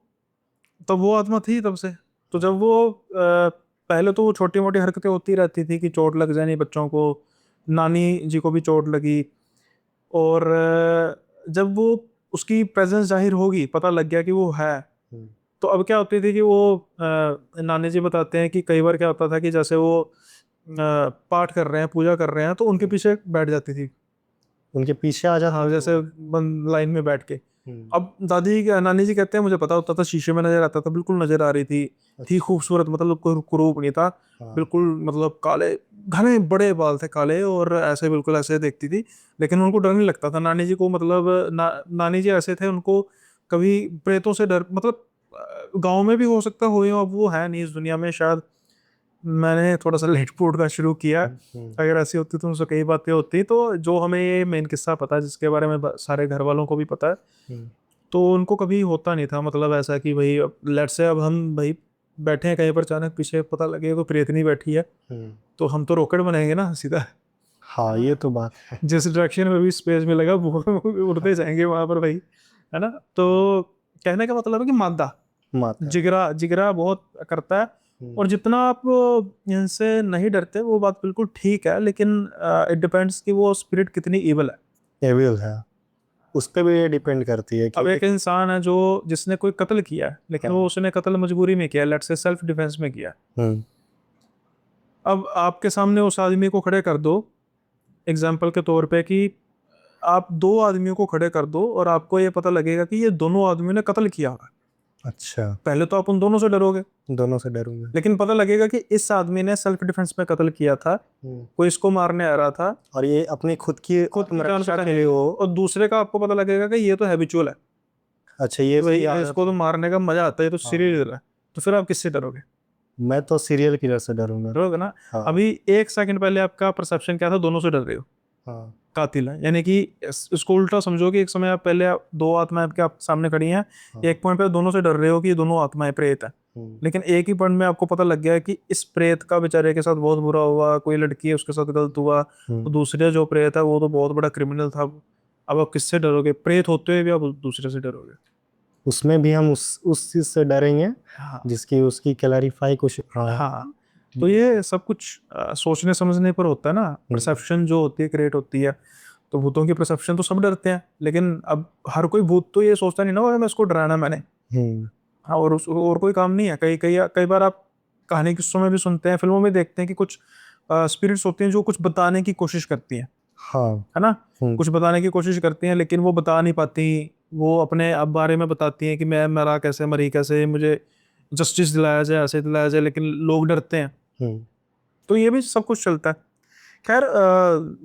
तब वो आत्मा थी तब से। तो जब वो पहले तो वो छोटी मोटी हरकतें होती रहती थी कि चोट लग जानी बच्चों को, नानी जी को भी चोट लगी, और जब वो उसकी प्रेजेंस जाहिर होगी, पता लग गया कि वो है, तो अब क्या होती थी कि वो नानी जी बताते हैं कि कई बार क्या होता था कि जैसे वो पाठ कर रहे हैं, पूजा कर रहे हैं, तो उनके पीछे बैठ जाती थी।
उनके पीछे आ जाते
हाँ,
थे
जैसे
वो।
बंद लाइन में बैठ के।
हम्म।
अब नानी जी कहते हैं मुझे पता होता था, शीशे में नजर आता था, बिल्कुल नजर आ रही थी
अच्छा।
खूबसूरत, मतलब कोई कुरूप नहीं था।
हाँ।
बिल्कुल मतलब काले घने बड़े बाल थे काले, और ऐसे बिल्कुल ऐसे देखती थी, लेकिन उनको डर नहीं लगता था नानी जी को। मतलब नानी जी ऐसे थे, उनको कभी प्रेतों से डर, मतलब गांव में भी हो सकता हो, अब वो है नहीं इस दुनिया में शायद, मैंने थोड़ा सा लेट का शुरू किया। अगर ऐसी होती तो उनसे कई बातें होती, तो जो हमें ये मेन किस्सा पता है जिसके बारे में सारे घर वालों को भी पता है,
हम्म।
तो उनको कभी होता नहीं था मतलब ऐसा कि भाई अब लेट से अब हम भाई बैठे हैं कहीं पर, अचानक पीछे पता लगे कोई प्रेतनी बैठी है,
हम्म।
तो हम तो रॉकेट बनाएंगे ना सीधा।
हाँ ये तो बात है।
जिस डायरेक्शन में भी स्पेस में लगा वो उड़ते जाएंगे वहां पर भाई, है ना। तो कहने का मतलब है कि मादा
माता।
जिगरा जिगरा बहुत करता है।
हम्म।
और जितना आप इनसे नहीं डरते वो बात बिल्कुल ठीक है, लेकिन इट डिपेंड्स कि वो स्पिरिट कितनी इवल है।
एविल है, उस पे भी ये डिपेंड करती है
अब
कि
एक इंसान है जो जिसने कोई कत्ल किया है, लेकिन वो
हाँ।
उसने कत्ल मजबूरी में किया, लेट्स से सेल्फ डिफेंस में किया।
हम्म।
अब आपके सामने उस आदमी को खड़े कर दो, एग्जाम्पल के तौर पे कि आप दो आदमियों को खड़े कर दो और आपको ये पता लगेगा कि ये दोनों आदमियों ने कत्ल किया है।
अच्छा।
पहले तो आप उन दोनों से डरोगे,
दोनों से डरूंगा।
लेकिन पता लगेगा कि इस आदमी ने सेल्फ डिफेंस में कत्ल किया था, कोई इसको मारने आ रहा था,
और ये अपनी खुद की
खुद की जान
आत्मरक्षा
बचाने
के
के
लिए
लिए।
वो।
और दूसरे का आपको पता लगेगा कि ये तो हैबिचुअल है,
अच्छा ये
कि भाई
भी आदत
इसको तो
है।
मारने का मजा आता है, ये तो सीरियल
हाँ।
किलर है। तो फिर आप किससे डरोगे?
मैं तो सीरियल किलर से डरूंगा।
डरोगे ना।
हाँ।
अभी एक सेकंड पहले आपका परसेप्शन क्या था? दोनों से डर रहे हो,
हाँ।
कातिल है, यानी कि इसको उल्टा समझो कि एक समय आप पहले दो आत्माएं आपके आप सामने खड़ी हैं,
हाँ।
एक पॉइंट पे दोनों से डर रहे हो कि ये दोनों आत्माएं प्रेत है,
हम्म।
लेकिन एक ही पॉइंट में आपको पता लग गया है कि इस प्रेत का बेचारे के साथ बहुत बुरा हुआ, कोई लड़की है उसके साथ गलत हुआ, तो दूसरे जो प्रेत है वो तो बहुत बड़ा क्रिमिनल था। अब आप किससे डरोगे? प्रेत होते हुए भी आप दूसरे से डरोगे।
उसमें भी हम उस चीज से डरेंगे
हाँ
जिसकी उसकी क्लैरिफाई कुछ। हाँ।
हाँ। तो ये सब कुछ सोचने समझने पर होता है ना, परसेप्शन जो होती है क्रिएट होती है। तो भूतों की परसेप्शन तो सब डरते हैं, लेकिन अब हर कोई भूत तो ये सोचता नहीं ना "ओए, मैं इसको डराना मैंने"। हाँ, और कोई काम नहीं है। कई कई कई बार आप कहानी किस्सों में भी सुनते हैं, फिल्मों में देखते हैं कि कुछ स्पिरिट्स होती हैं जो कुछ बताने की कोशिश करती हैं,
हाँ।
है ना। कुछ बताने की कोशिश करती हैं लेकिन वो बता नहीं पाती। वो अपने आप बारे में बताती हैं कि मैं मरा कैसे, मरी कैसे, मुझे जस्टिस दिलाया जाए, ऐसे दिलाया जाए, लेकिन लोग डरते हैं। तो ये भी सब कुछ चलता है। खैर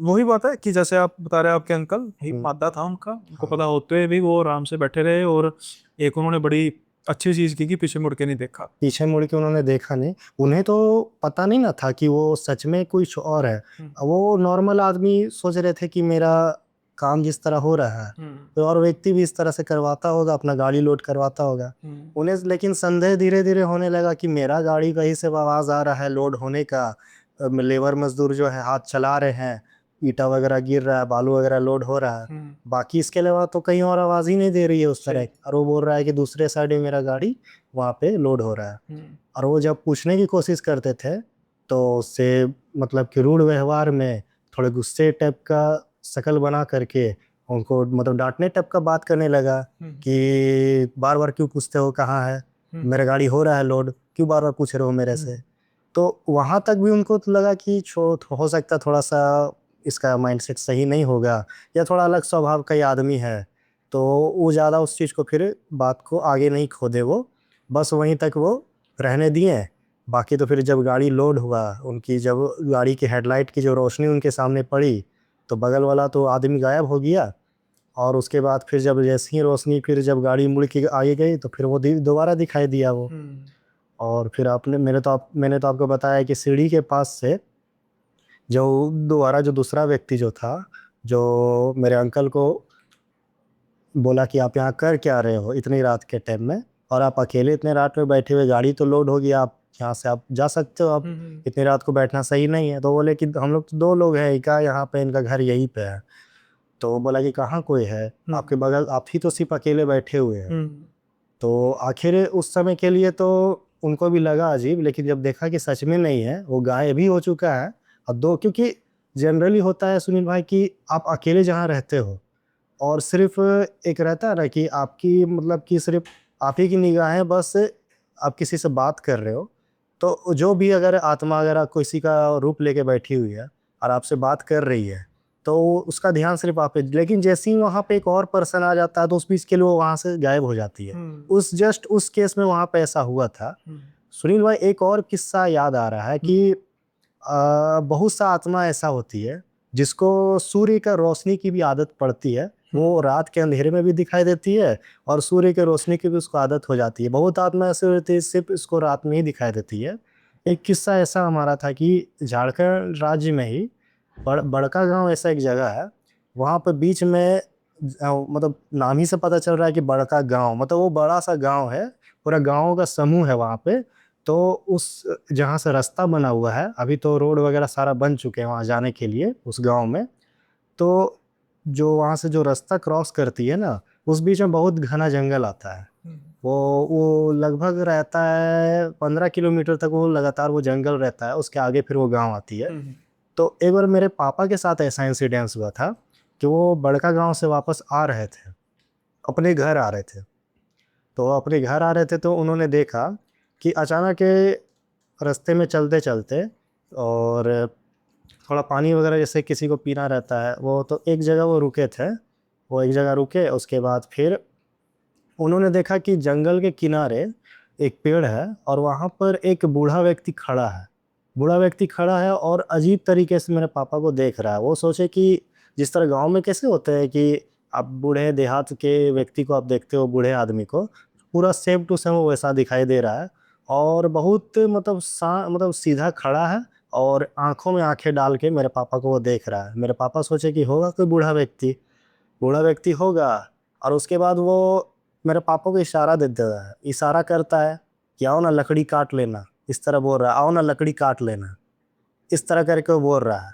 वही बात है कि जैसे आप बता रहे हैं, आपके अंकल ही मादा था उनका, उनको
हाँ।
पता होते हुए भी वो आराम से बैठे रहे, और एक उन्होंने बड़ी अच्छी चीज की कि पीछे मुड़ के नहीं देखा।
पीछे मुड़ के उन्होंने देखा नहीं। उन्हें तो पता नहीं ना था कि वो सच में कुछ और है। वो नॉर्मल आदमी सोच रहे थे कि मेरा काम जिस तरह हो रहा है तो और व्यक्ति भी इस तरह से करवाता होगा, अपना गाड़ी लोड करवाता होगा। उन्हें लेकिन संदेह धीरे धीरे होने लगा कि मेरा गाड़ी कहीं से आवाज आ रहा है लोड होने का। लेबर मजदूर जो है हाथ चला रहे हैं, ईटा वगैरह गिर रहा है, बालू वगैरह लोड हो रहा है। बाकी इसके अलावा तो कहीं और आवाज ही नहीं दे रही है उस तरह। और वो बोल रहा है कि दूसरे साइड में मेरा गाड़ी वहाँ पे लोड हो रहा है। और वो जब पूछने की कोशिश करते थे तो उससे मतलब कि रूढ़ व्यवहार में थोड़े गुस्से टाइप का शक्ल बना करके उनको मतलब डांटने टाइप का बात करने लगा कि बार बार क्यों पूछते हो कहाँ है, मेरा गाड़ी हो रहा है लोड, क्यों बार बार पूछ रहे हो मेरे से। तो वहां तक भी उनको तो लगा कि हो सकता थोड़ा सा इसका माइंडसेट सही नहीं होगा या थोड़ा अलग स्वभाव का ही आदमी है। तो वो ज़्यादा उस चीज़ को फिर बात को आगे नहीं खोदे, वो बस वहीं तक वो रहने दिए। बाकी तो फिर जब गाड़ी लोड हुआ, उनकी जब गाड़ी की हेडलाइट की जो रोशनी उनके सामने पड़ी तो बगल वाला तो आदमी गायब हो गया। और उसके बाद फिर जब जैसी ही रोशनी फिर जब गाड़ी मुड़ के आगे गई तो फिर वो दोबारा दिखाई दिया वो। और फिर आपने मैंने तो आपको बताया कि सीढ़ी के पास से जो दोबारा जो दूसरा व्यक्ति जो था, जो मेरे अंकल को बोला कि आप यहाँ कर क्या रहे हो इतनी रात के टाइम में, और आप अकेले इतने रात में बैठे हुए, गाड़ी तो लोड होगी, आप यहाँ से आप जा सकते हो, आप इतनी रात को बैठना सही नहीं है। तो बोले कि हम लोग तो 2 लोग हैं, क्या यहाँ पे इनका घर यहीं पे है। तो वो बोला कि कहाँ कोई है आपके बगल, आप ही तो सिर्फ अकेले बैठे हुए हैं। तो आखिर उस समय के लिए तो उनको भी लगा अजीब, लेकिन जब देखा कि सच में नहीं है, वो गायब भी हो चुका है। और दो, क्योंकि जनरली होता है सुनील भाई कि आप अकेले जहाँ रहते हो और सिर्फ एक रहता है ना कि आपकी मतलब कि सिर्फ आप ही की निगाहें, बस आप किसी से बात कर रहे हो तो जो भी अगर आत्मा अगर किसी का रूप लेके बैठी हुई है और आपसे बात कर रही है तो उसका ध्यान सिर्फ आप पे। लेकिन जैसे ही वहाँ पे एक और पर्सन आ जाता है तो उस बीच के लिए वो वहाँ से गायब हो जाती है। उस केस में वहाँ पे ऐसा हुआ था। सुनील भाई एक और किस्सा याद आ रहा है कि बहुत सा आत्मा ऐसा होती है जिसको सूर्य का रोशनी की भी आदत पड़ती है। वो रात के अंधेरे में भी दिखाई देती है और सूर्य के रोशनी की भी उसको आदत हो जाती है। बहुत आत्मा ऐसे होती है सिर्फ इसको रात में ही दिखाई देती है। एक किस्सा ऐसा हमारा था कि झारखंड राज्य में ही बड़का गांव ऐसा एक जगह है, वहाँ पर बीच में मतलब नाम ही से पता चल रहा है कि बड़का गांव मतलब वो बड़ा सा गांव है, पूरा गाँव का समूह है वहाँ पे। तो उस जहाँ से रास्ता बना हुआ है, अभी तो रोड वगैरह सारा बन चुके हैं वहाँ जाने के लिए उस गांव में। तो जो वहाँ से जो रास्ता क्रॉस करती है ना, उस बीच में बहुत घना जंगल आता है। वो लगभग रहता है 15 किलोमीटर तक, वो लगातार वो जंगल रहता है, उसके आगे फिर वो गांव आती है। तो एक बार मेरे पापा के साथ ऐसा इंसिडेंस हुआ था कि वो बड़का गांव से वापस आ रहे थे, अपने घर आ रहे थे। तो अपने घर आ रहे थे तो उन्होंने देखा कि अचानक रास्ते में चलते चलते और थोड़ा पानी वगैरह जैसे किसी को पीना रहता है वो, तो एक जगह वो रुके थे। वो एक जगह रुके, उसके बाद फिर उन्होंने देखा कि जंगल के किनारे एक पेड़ है और वहाँ पर एक बूढ़ा व्यक्ति खड़ा है। बूढ़ा व्यक्ति खड़ा है और अजीब तरीके से मेरे पापा को देख रहा है। वो सोचे कि जिस तरह गांव में कैसे होते हैं कि आप बूढ़े देहात के व्यक्ति को आप देखते हो, बूढ़े आदमी को पूरा सेम टू सेम वैसा दिखाई दे रहा है। और बहुत मतलब मतलब सीधा खड़ा है और आंखों में आंखें डाल के मेरे पापा को वो देख रहा है। मेरे पापा सोचे कि होगा कोई बूढ़ा व्यक्ति होगा। और उसके बाद वो मेरे पापा को इशारा देता है, इशारा करता है कि आओ ना लकड़ी काट लेना, इस तरह बोल रहा है, आओ ना लकड़ी काट लेना, इस तरह करके वो बोल रहा है।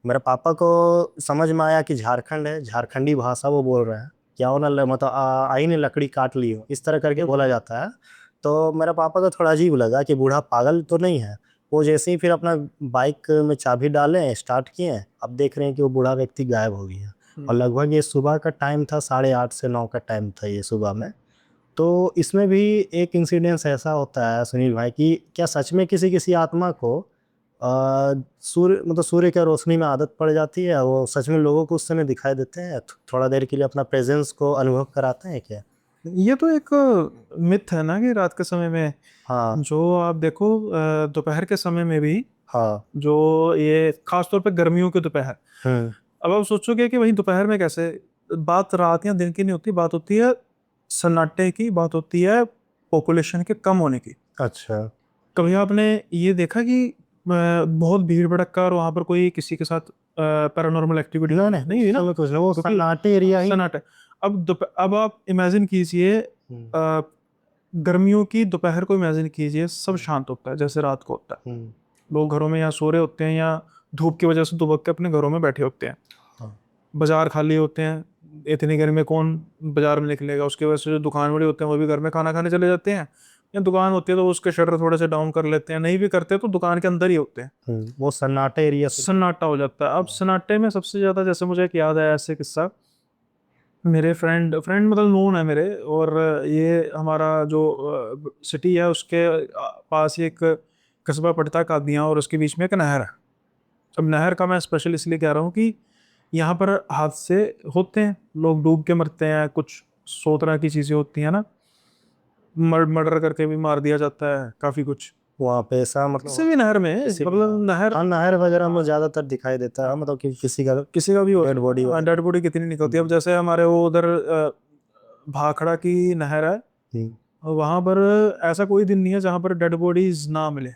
मेरे पापा को समझ में आया कि झारखंड है, झारखंडी भाषा वो बोल रहा है कि आओ ना मतलब आई ने लकड़ी काट ली हो, इस तरह करके बोला जाता है। तो मेरे पापा को थोड़ा अजीब लगा कि बूढ़ा पागल तो नहीं है। वो जैसे ही फिर अपना बाइक में चाबी डाले, स्टार्ट किए, अब देख रहे हैं कि वो बूढ़ा व्यक्ति गायब हो गया। और लगभग ये सुबह का टाइम था, 8:30 से 9 का टाइम था ये सुबह में। तो इसमें भी एक इंसिडेंस ऐसा होता है सुनील भाई कि क्या सच में किसी किसी आत्मा को सूर्य मतलब सूर्य की रोशनी में आदत पड़ जाती है, वो सच में लोगों को उस समय दिखाई देते हैं, थोड़ा देर के लिए अपना प्रेजेंस को अनुभव कराते हैं क्या?
ये तो एक मिथ है ना कि रात के समय में,
हाँ
जो आप देखो दोपहर के समय में भी,
हाँ।
जो ये खास तौर पे गर्मियों के दोपहर,
हम्म।
अब आप सोचोगे कि वही दोपहर में कैसे, बात रात या दिन की नहीं होती, बात होती है सन्नाटे की, बात होती है पॉपुलेशन के कम होने की।
अच्छा।
कभी आपने ये देखा कि बहुत भीड़ भड़क्का और वहां पर कोई किसी के साथ पैरानॉर्मल एक्टिविटी
ना
नहीं हुई ना,
समय कुछ ना, वो
क्योंकि
सन्नाटे एरिया ही।
सन्नाटा है। अब आप इमेजिन कीजिए,
हम्म,
गर्मियों की दोपहर को इमेजिन कीजिए, सब शांत होता है जैसे रात को होता है।
हम्म,
लोग घरों में या सो रहे होते हैं या धूप की वजह से दुबक के अपने घरों में बैठे होते हैं।
हाँ,
बाजार खाली होते हैं, इतनी गर्मी में कौन बाजार में निकलेगा, उसकी वजह से जो दुकान वाले होते हैं वो भी घर में खाना खाने चले जाते हैं, या दुकान होती है तो उसके शटर थोड़े से डाउन कर लेते हैं, नहीं भी करते तो दुकान के अंदर ही होते हैं।
वो सन्नाटे एरिया से।
सन्नाटा हो जाता है। अब सन्नाटे में सबसे ज्यादा, जैसे मुझे एक याद आया ऐसे किस्सा, मेरे फ्रेंड फ्रेंड मतलब नोन है मेरे, और ये हमारा जो सिटी है उसके पास ही एक कस्बा पड़ता है कादियाँ, और उसके बीच में एक नहर है। अब नहर का मैं स्पेशल इसलिए कह रहा हूँ कि यहाँ पर हादसे होते हैं, लोग डूब के मरते हैं, कुछ 100 तरह की चीजें होती हैं ना, मर्डर करके भी मार दिया जाता है, काफी कुछ
वहाँ पे ऐसा
किसी
मतलब
भी नहर में,
किसी भी,
मतलब नहर,
हाँ नहर वगैरह में ज्यादातर दिखाई देता है, मतलब कि
किसी का भी
डेड बॉडी
होता है, डेड बॉडी कितनी निकलती है। अब जैसे हमारे वो उधर भाखड़ा की नहर है, वहां पर ऐसा कोई दिन नहीं है जहां पर डेड बॉडीज ना मिले।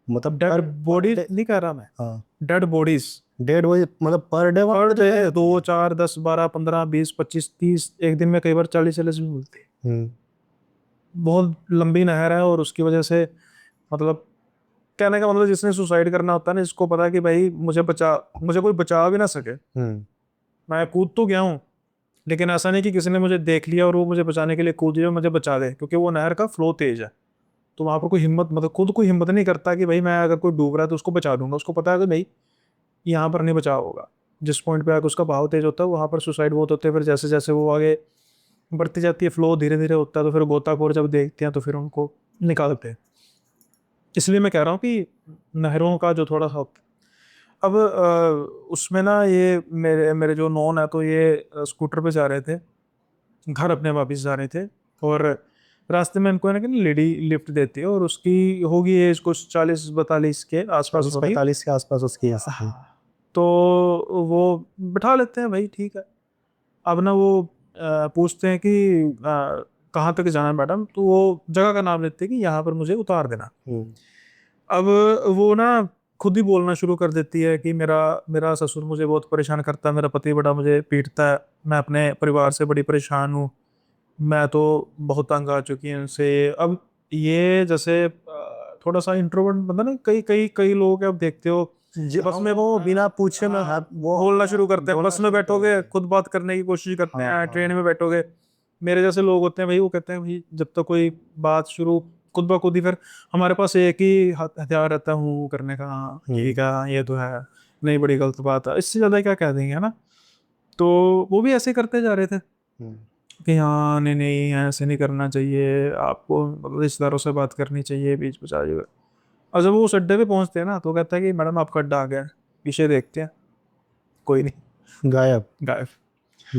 मतलब
डेड
पर
बॉडीज
डे।
नहीं कह रहा मैं,
हाँ,
डेड बॉडीज
डेड बॉडी मतलब पर डे वहाँ
पर
पे
डे,
दिखाई देती
2 4 10 12 15 20 25 30, एक दिन में कई बार 40 40 भी मिलती है।
है।
बहुत लंबी नहर है, और उसकी वजह से, मतलब कहने का मतलब, जिसने सुसाइड करना होता है ना, इसको पता है कि भाई मुझे कोई बचा भी ना सके,
हम्म।
मैं कूद तो गया हूँ, लेकिन ऐसा नहीं कि किसी ने मुझे देख लिया और वो मुझे बचाने के लिए कूद दिया और मुझे बचा दे, क्योंकि वो नहर का फ्लो तेज है। तो वहां पर कोई हिम्मत, मतलब खुद कोई हिम्मत नहीं करता कि भाई मैं अगर कोई डूब रहा है तो उसको बचा दूंगा, उसको पता है कि भाई यहाँ पर नहीं बचाव होगा। जिस पॉइंट पे आकर उसका बहाव तेज होता है वहां पर सुसाइड बहुत होते हैं। फिर जैसे जैसे वो आगे बढ़ती जाती है, फ्लो धीरे धीरे होता है, तो फिर गोताखोर जब देखते हैं तो फिर उनको निकालते हैं। इसलिए मैं कह रहा हूँ कि नहरों का जो थोड़ा सा, अब उसमें ना, ये मेरे मेरे जो नॉन है, तो ये स्कूटर पे जा रहे थे, घर अपने वापस जा रहे थे, और रास्ते में इनको है ना कि लेडी लिफ्ट देती है, और उसकी होगी एज कुछ 40 42 के आसपास
40
होगी।
45 के आसपास उसकी है।
हाँ। तो वो बिठा लेते हैं, भाई ठीक है। अब ना वो पूछते हैं कि कहाँ तक जाना है मैडम, तो वो जगह का नाम लेते हैं कि यहाँ पर मुझे उतार देना।
हम्म,
अब वो ना खुद ही बोलना शुरू कर देती है कि मेरा मेरा ससुर मुझे बहुत परेशान करता है, मेरा पति बड़ा मुझे पीटता है, मैं अपने परिवार से बड़ी परेशान हूँ, मैं तो बहुत तंग आ चुकी हूँ इनसे। अब ये जैसे थोड़ा सा इंट्रोवर्ट बंदा ना, कई कई कई लोग हैं, आप देखते हो बस में
वो बिना पूछे में वो
बोलना शुरू करते हैं,
बोलना
बस में
शुरू कर
बैठोगे
देते हैं।
खुद बात करने की कोशिश करते
हाँ
हैं,
हाँ।
ट्रेन में बैठोगे, मेरे जैसे लोग होते हैं भाई, वो कहते हैं भाई जब तक कोई बात शुरू, खुद ब खुद ही, फिर हमारे पास एक ही हथियार रहता है हूँ करने का, हाँ ठीक है ये तो है, नहीं बड़ी गलत बात है, इससे ज्यादा क्या कह देंगे, है ना। तो वो भी ऐसे करते जा रहे थे
हम्म,
कि हाँ नहीं नहीं ऐसे नहीं करना चाहिए आपको, मतलब रिश्तेदारों से बात करनी चाहिए, बीच बचा जाएगा। और जब वो उस अड्डे पे पहुंचते हैं ना, तो कहता है कि मैडम आपका अड्डा आ गया है, पीछे देखते हैं, कोई नहीं,
गायब।
गायब।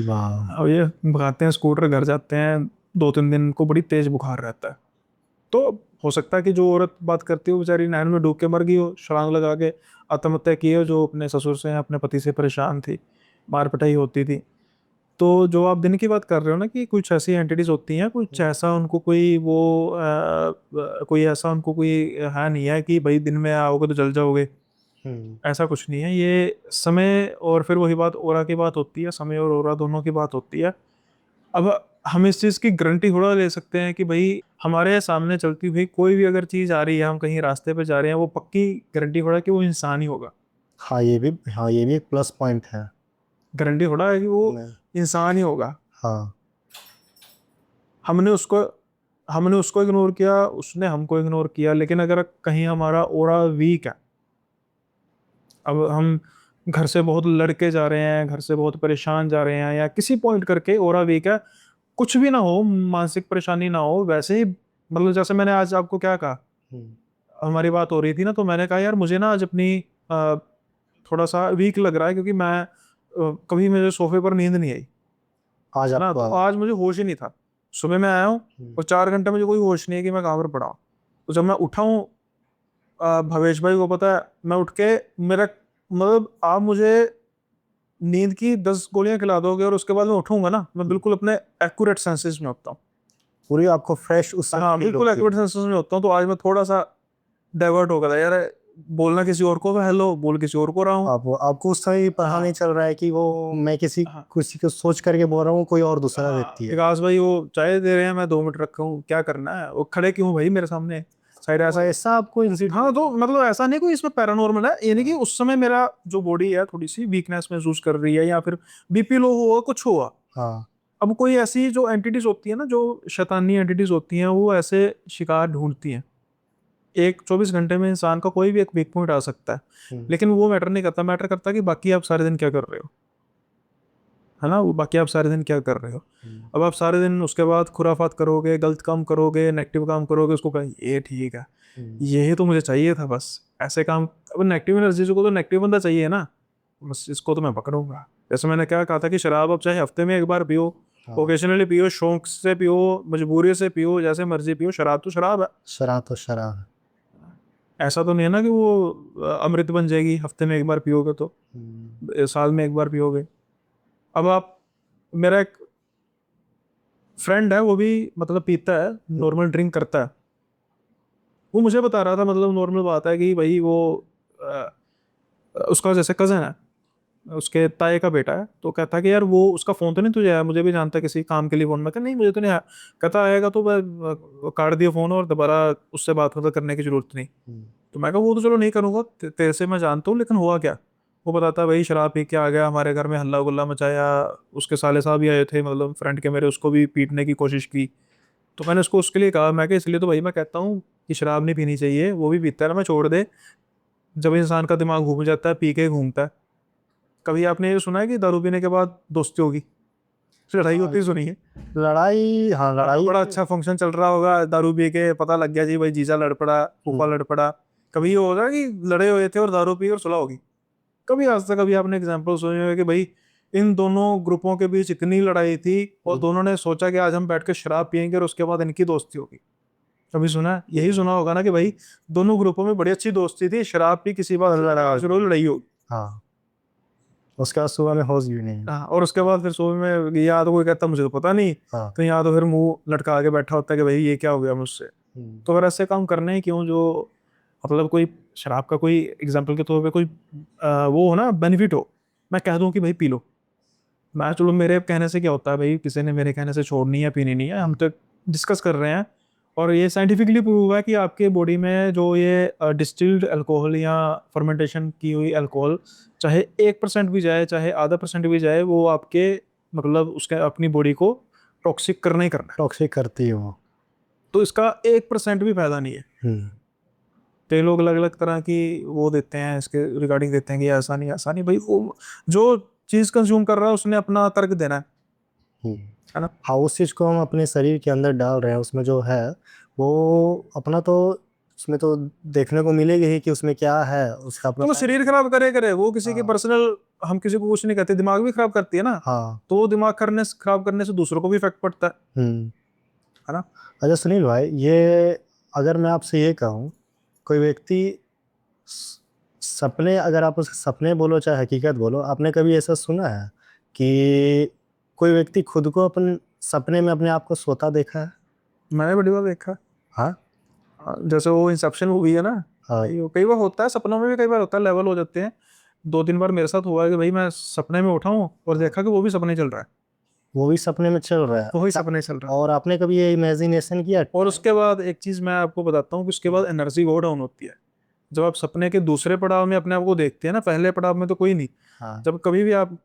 वाह।
अब ये भगाते हैं स्कूटर, घर जाते हैं, 2 3 दिन को बड़ी तेज बुखार रहता है। तो हो सकता है कि जो औरत बात करती है वो बेचारी नहर में डूब के मर गई हो, छलांग लगा के आत्महत्या की हो, जो अपने ससुर से अपने पति से परेशान थी, मार पिटाई होती थी। तो जो आप दिन की बात कर रहे हो ना, कि कुछ ऐसी एंटिटीज होती हैं, कुछ ऐसा उनको कोई वो कोई ऐसा उनको कोई है नहीं है कि भाई दिन में आओगे तो जल जाओगे,
हम्म,
ऐसा कुछ नहीं है। ये समय, और फिर वही बात ओरा की बात होती है, समय और ओरा दोनों की बात होती है। अब हम इस चीज़ की गारंटी थोड़ा ले सकते हैं कि भाई हमारे सामने चलती हुई कोई भी अगर चीज़ आ रही है, हम कहीं रास्ते पे जा रहे हैं, वो पक्की गारंटी थोड़ा कि वो इंसान ही होगा।
हाँ ये भी, हाँ ये भी एक प्लस पॉइंट है।
गारंटी थोड़ा है कि वो
नहीं।
इंसान ही होगा।
हाँ।
हमने उसको हमने उसको इग्नोर किया, उसने हमको इग्नोर किया, लेकिन अगर कहीं हमारा ओरा वीक है, अब हम घर से बहुत लड़के जा रहे हैं, घर से बहुत परेशान जा रहे हैं, या किसी पॉइंट करके ओरा वीक है, कुछ भी ना हो, मानसिक परेशानी ना हो, वैसे ही मतलब जैसे मैंने आज आपको क्या कहा,
हम्म,
हमारी बात हो रही थी ना, तो मैंने कहा यार मुझे ना आज अपनी थोड़ा सा वीक लग रहा है, क्योंकि मैं कभी मेरे सोफे पर नींद नहीं आई,
आज
है ना,
आपको
तो आज मुझे होश ही नहीं था। सुबह मैं आया हूँ
हम्म,
और 4 घंटे मुझे कोई होश नहीं है कि मैं कहाँ पर पड़ा हूँ। तो जब मैं उठा हूँ, भवेश भाई को पता है, मैं उठ के, मेरा मतलब आप मुझे नींद की 10 गोलियां खिला दोगे और उसके बाद मैं उठूंगा ना, मैं बिल्कुल अपने एक्यूरेट सेंसेस में होता हूँ।
पूरी आपको फ्रेश उस समय
हाँ
फील
बिल्कुल
होती
एक्यूरेट
है।
सेंसेस में होता हूँ। तो आज मैं थोड़ा सा डाइवर्ट हो गया था यार, बोलना किसी और को, हेलो बोल किसी और को रहा हूँ।
आप आपको उस समय पता नहीं
हाँ
चल रहा है कि वो मैं किसी
हाँ
किसी को सोच करके बोल रहा हूँ, कोई और दूसरा
हाँ,
व्यक्ति है।
विकास भाई वो चाय दे रहे हैं, मैं 2 मिनट रखा हूँ, क्या करना है, वो खड़े क्यों भाई मेरे सामने, साइड
तो
ऐसे।
ऐसा आपको
हाँ
इंसिडेंट।
तो मतलब ऐसा नहीं कोई इसमें पैरानॉर्मल है, यानी कि
हाँ
उस समय मेरा जो बॉडी है थोड़ी सी वीकनेस महसूस कर रही है, या फिर बीपी लो हुआ, कुछ हुआ।
हाँ
अब कोई ऐसी जो एंटिटीज होती है ना, जो शैतानी एंटिटीज होती हैं, वो ऐसे शिकार ढूंढती हैं। एक 24 घंटे में इंसान का कोई भी एक वीक पॉइंट आ सकता है,
हम्म,
लेकिन वो मैटर नहीं करता, मैटर करता है कि बाकी आप सारे दिन क्या कर रहे हो, है ना, वो बाकी आप सारे दिन क्या कर रहे हो।
हम्म,
अब आप सारे दिन उसके बाद खुराफात करोगे, गलत काम करोगे, नेगेटिव काम करोगे, उसको कहें ये ठीक है,
हम्म,
यही तो मुझे चाहिए था बस, ऐसे काम। अब नेगेटिव एनर्जी को तो नेगेटिव बंदा चाहिए ना, बस इसको तो मैं पकड़ूंगा। जैसे मैंने क्या कहा था कि शराब आप चाहे हफ्ते में एक बार पियो,
हाँ।
ओकेजनली पियो, शौक से पियो, मजबूरी से पियो, जैसे मर्जी पियो, शराब तो शराब है।
शराब तो शराब है।
ऐसा तो नहीं है ना कि वो अमृत बन जाएगी हफ्ते में एक बार पियोगे तो,
हम्म,
साल में एक बार पियोगे। अब आप, मेरा एक फ्रेंड है, वो भी मतलब पीता है, नॉर्मल ड्रिंक करता है। वो मुझे बता रहा था, मतलब नॉर्मल बात है कि भाई वो अ, उसका जैसे कजन है, उसके ताए का बेटा है, तो कहता है कि यार वो उसका फोन तो नहीं तुझे आया, मुझे भी जानता है किसी काम के लिए फोन। में कहा नहीं मुझे तो नहीं आया। कहता आएगा तो मैं काट दिया फोन और दोबारा उससे बात मतलब करने की जरूरत नहीं।
हम्म,
तो मैं कहा वो तो चलो नहीं करूंगा, तेरे से मैं जानता हूँ, लेकिन हुआ क्या। वो बताता है भाई शराब पी के आ गया, हमारे घर में हल्ला गुल्ला मचाया, उसके साले साहब भी आए थे, मतलब फ्रेंड के मेरे, उसको भी पीटने की कोशिश की। तो मैंने उसको उसके लिए कहा, मैं कि इसलिए तो भाई मैं कहता हूँ कि शराब नहीं पीनी चाहिए, वो भी पीता है ना, मैं छोड़ दे। जब इंसान का दिमाग घूम जाता है, पी के घूमता है। कभी आपने ये सुना है कि दारू पीने के बाद दोस्ती होगी, लड़ाई
हाँ,
होती है, सुनी है।
लड़ाई, हाँ लड़ाई।
बड़ा अच्छा फंक्शन चल रहा होगा, दारू पी के पता लग गया जी भाई जीजा लड़ पड़ा, फूफा
हम्म,
लड़ पड़ा। कभी ये होगा कि लड़े हुए थे और दारू पी और सुलह होगी। कभी आज तक कभी आपने एग्जाम्पल सुने हुए कि भाई इन दोनों ग्रुपों के बीच इतनी लड़ाई थी और
हम्म,
दोनों ने सोचा कि आज हम बैठ के शराब पियेंगे और उसके बाद इनकी दोस्ती होगी। कभी सुना है? यही सुना होगा ना कि भाई दोनों ग्रुपों में बड़ी अच्छी दोस्ती थी, शराब पी, किसी बात जरूर लड़ाई होगी।
हाँ, उसके बाद सुबह में होश भी नहीं है।
हाँ, और उसके बाद फिर सुबह में या तो कोई कहता मुझे तो पता नहीं,
हाँ।
तो या तो फिर मुंह लटका के बैठा होता है कि भाई ये क्या हो गया मुझसे।
हम्म,
तो फिर ऐसे काम करने ही क्यों, जो मतलब कोई शराब का कोई एग्जाम्पल के तौर पे कोई वो हो ना, बेनिफिट हो, मैं कह दूं कि भाई पी लो। मैं चलो मेरे कहने से क्या होता है भाई, किसी ने मेरे कहने से छोड़नी है पीनी नहीं है, हम तो डिस्कस कर रहे हैं। और ये साइंटिफिकली प्रूव हुआ है कि आपके बॉडी में जो ये डिस्टिल्ड अल्कोहल या फर्मेंटेशन की हुई अल्कोहल, चाहे 1% भी जाए, चाहे आधा परसेंट भी जाए, वो आपके मतलब उसके अपनी बॉडी को टॉक्सिक करना ही करना है।
टॉक्सिक करती है वो।
तो इसका 1% भी फायदा नहीं है।
हम्म,
तो ये लोग अलग अलग तरह की वो देते हैं, इसके रिगार्डिंग देते हैं कि ऐसा नहीं ऐसा नहीं, भाई वो जो चीज़ कंज्यूम कर रहा है उसने अपना तर्क देना
हम्म।
है ना।
हाँ, उस चीज़ को हम अपने शरीर के अंदर डाल रहे हैं, उसमें जो है वो अपना तो उसमें तो देखने को मिलेगी ही कि उसमें क्या है, उसका अपना
तो वो
साइड
शरीर
इफेक्ट।
खराब करे करे, वो किसी की
हाँ
पर्सनल, हम किसी को कुछ नहीं कहते, दिमाग भी खराब करती है ना।
हाँ।
तो वो दिमाग खराब करने से दूसरों को भी इफेक्ट पड़ता
हम्म।
है ना।
अच्छा सुनील भाई, ये अगर मैं आपसे ये कहूँ, कोई व्यक्ति स- सपने, अगर आप उसे सपने बोलो चाहे हकीकत बोलो, आपने कभी ऐसा सुना है कि कोई व्यक्ति खुद को अपन सपने में अपने आप को सोता देखा है?
मैंने बड़ी बार देखा।
हाँ
हाँ, जैसे वो इंसेप्शन मूवी है ना,
हाँ।
कई बार होता है सपनों में भी, कई बार होता है लेवल हो जाते हैं। 2-3 बार मेरे साथ हुआ है कि भाई मैं सपने में उठा हूँ और देखा कि वो भी सपने चल रहा है,
वो भी सपने में चल रहा है
वही सपने चल रहा है।
और आपने कभी ये इमेजिनेशन किया?
और उसके बाद एक चीज मैं आपको बताता हूँ कि उसके बाद एनर्जी वो डाउन होती है। जब आप सपने के दूसरे पड़ाव में अपने आप को देखते हैं ना, पहले पड़ाव में तो कोई नहीं।
हाँ
जब कभी भी आप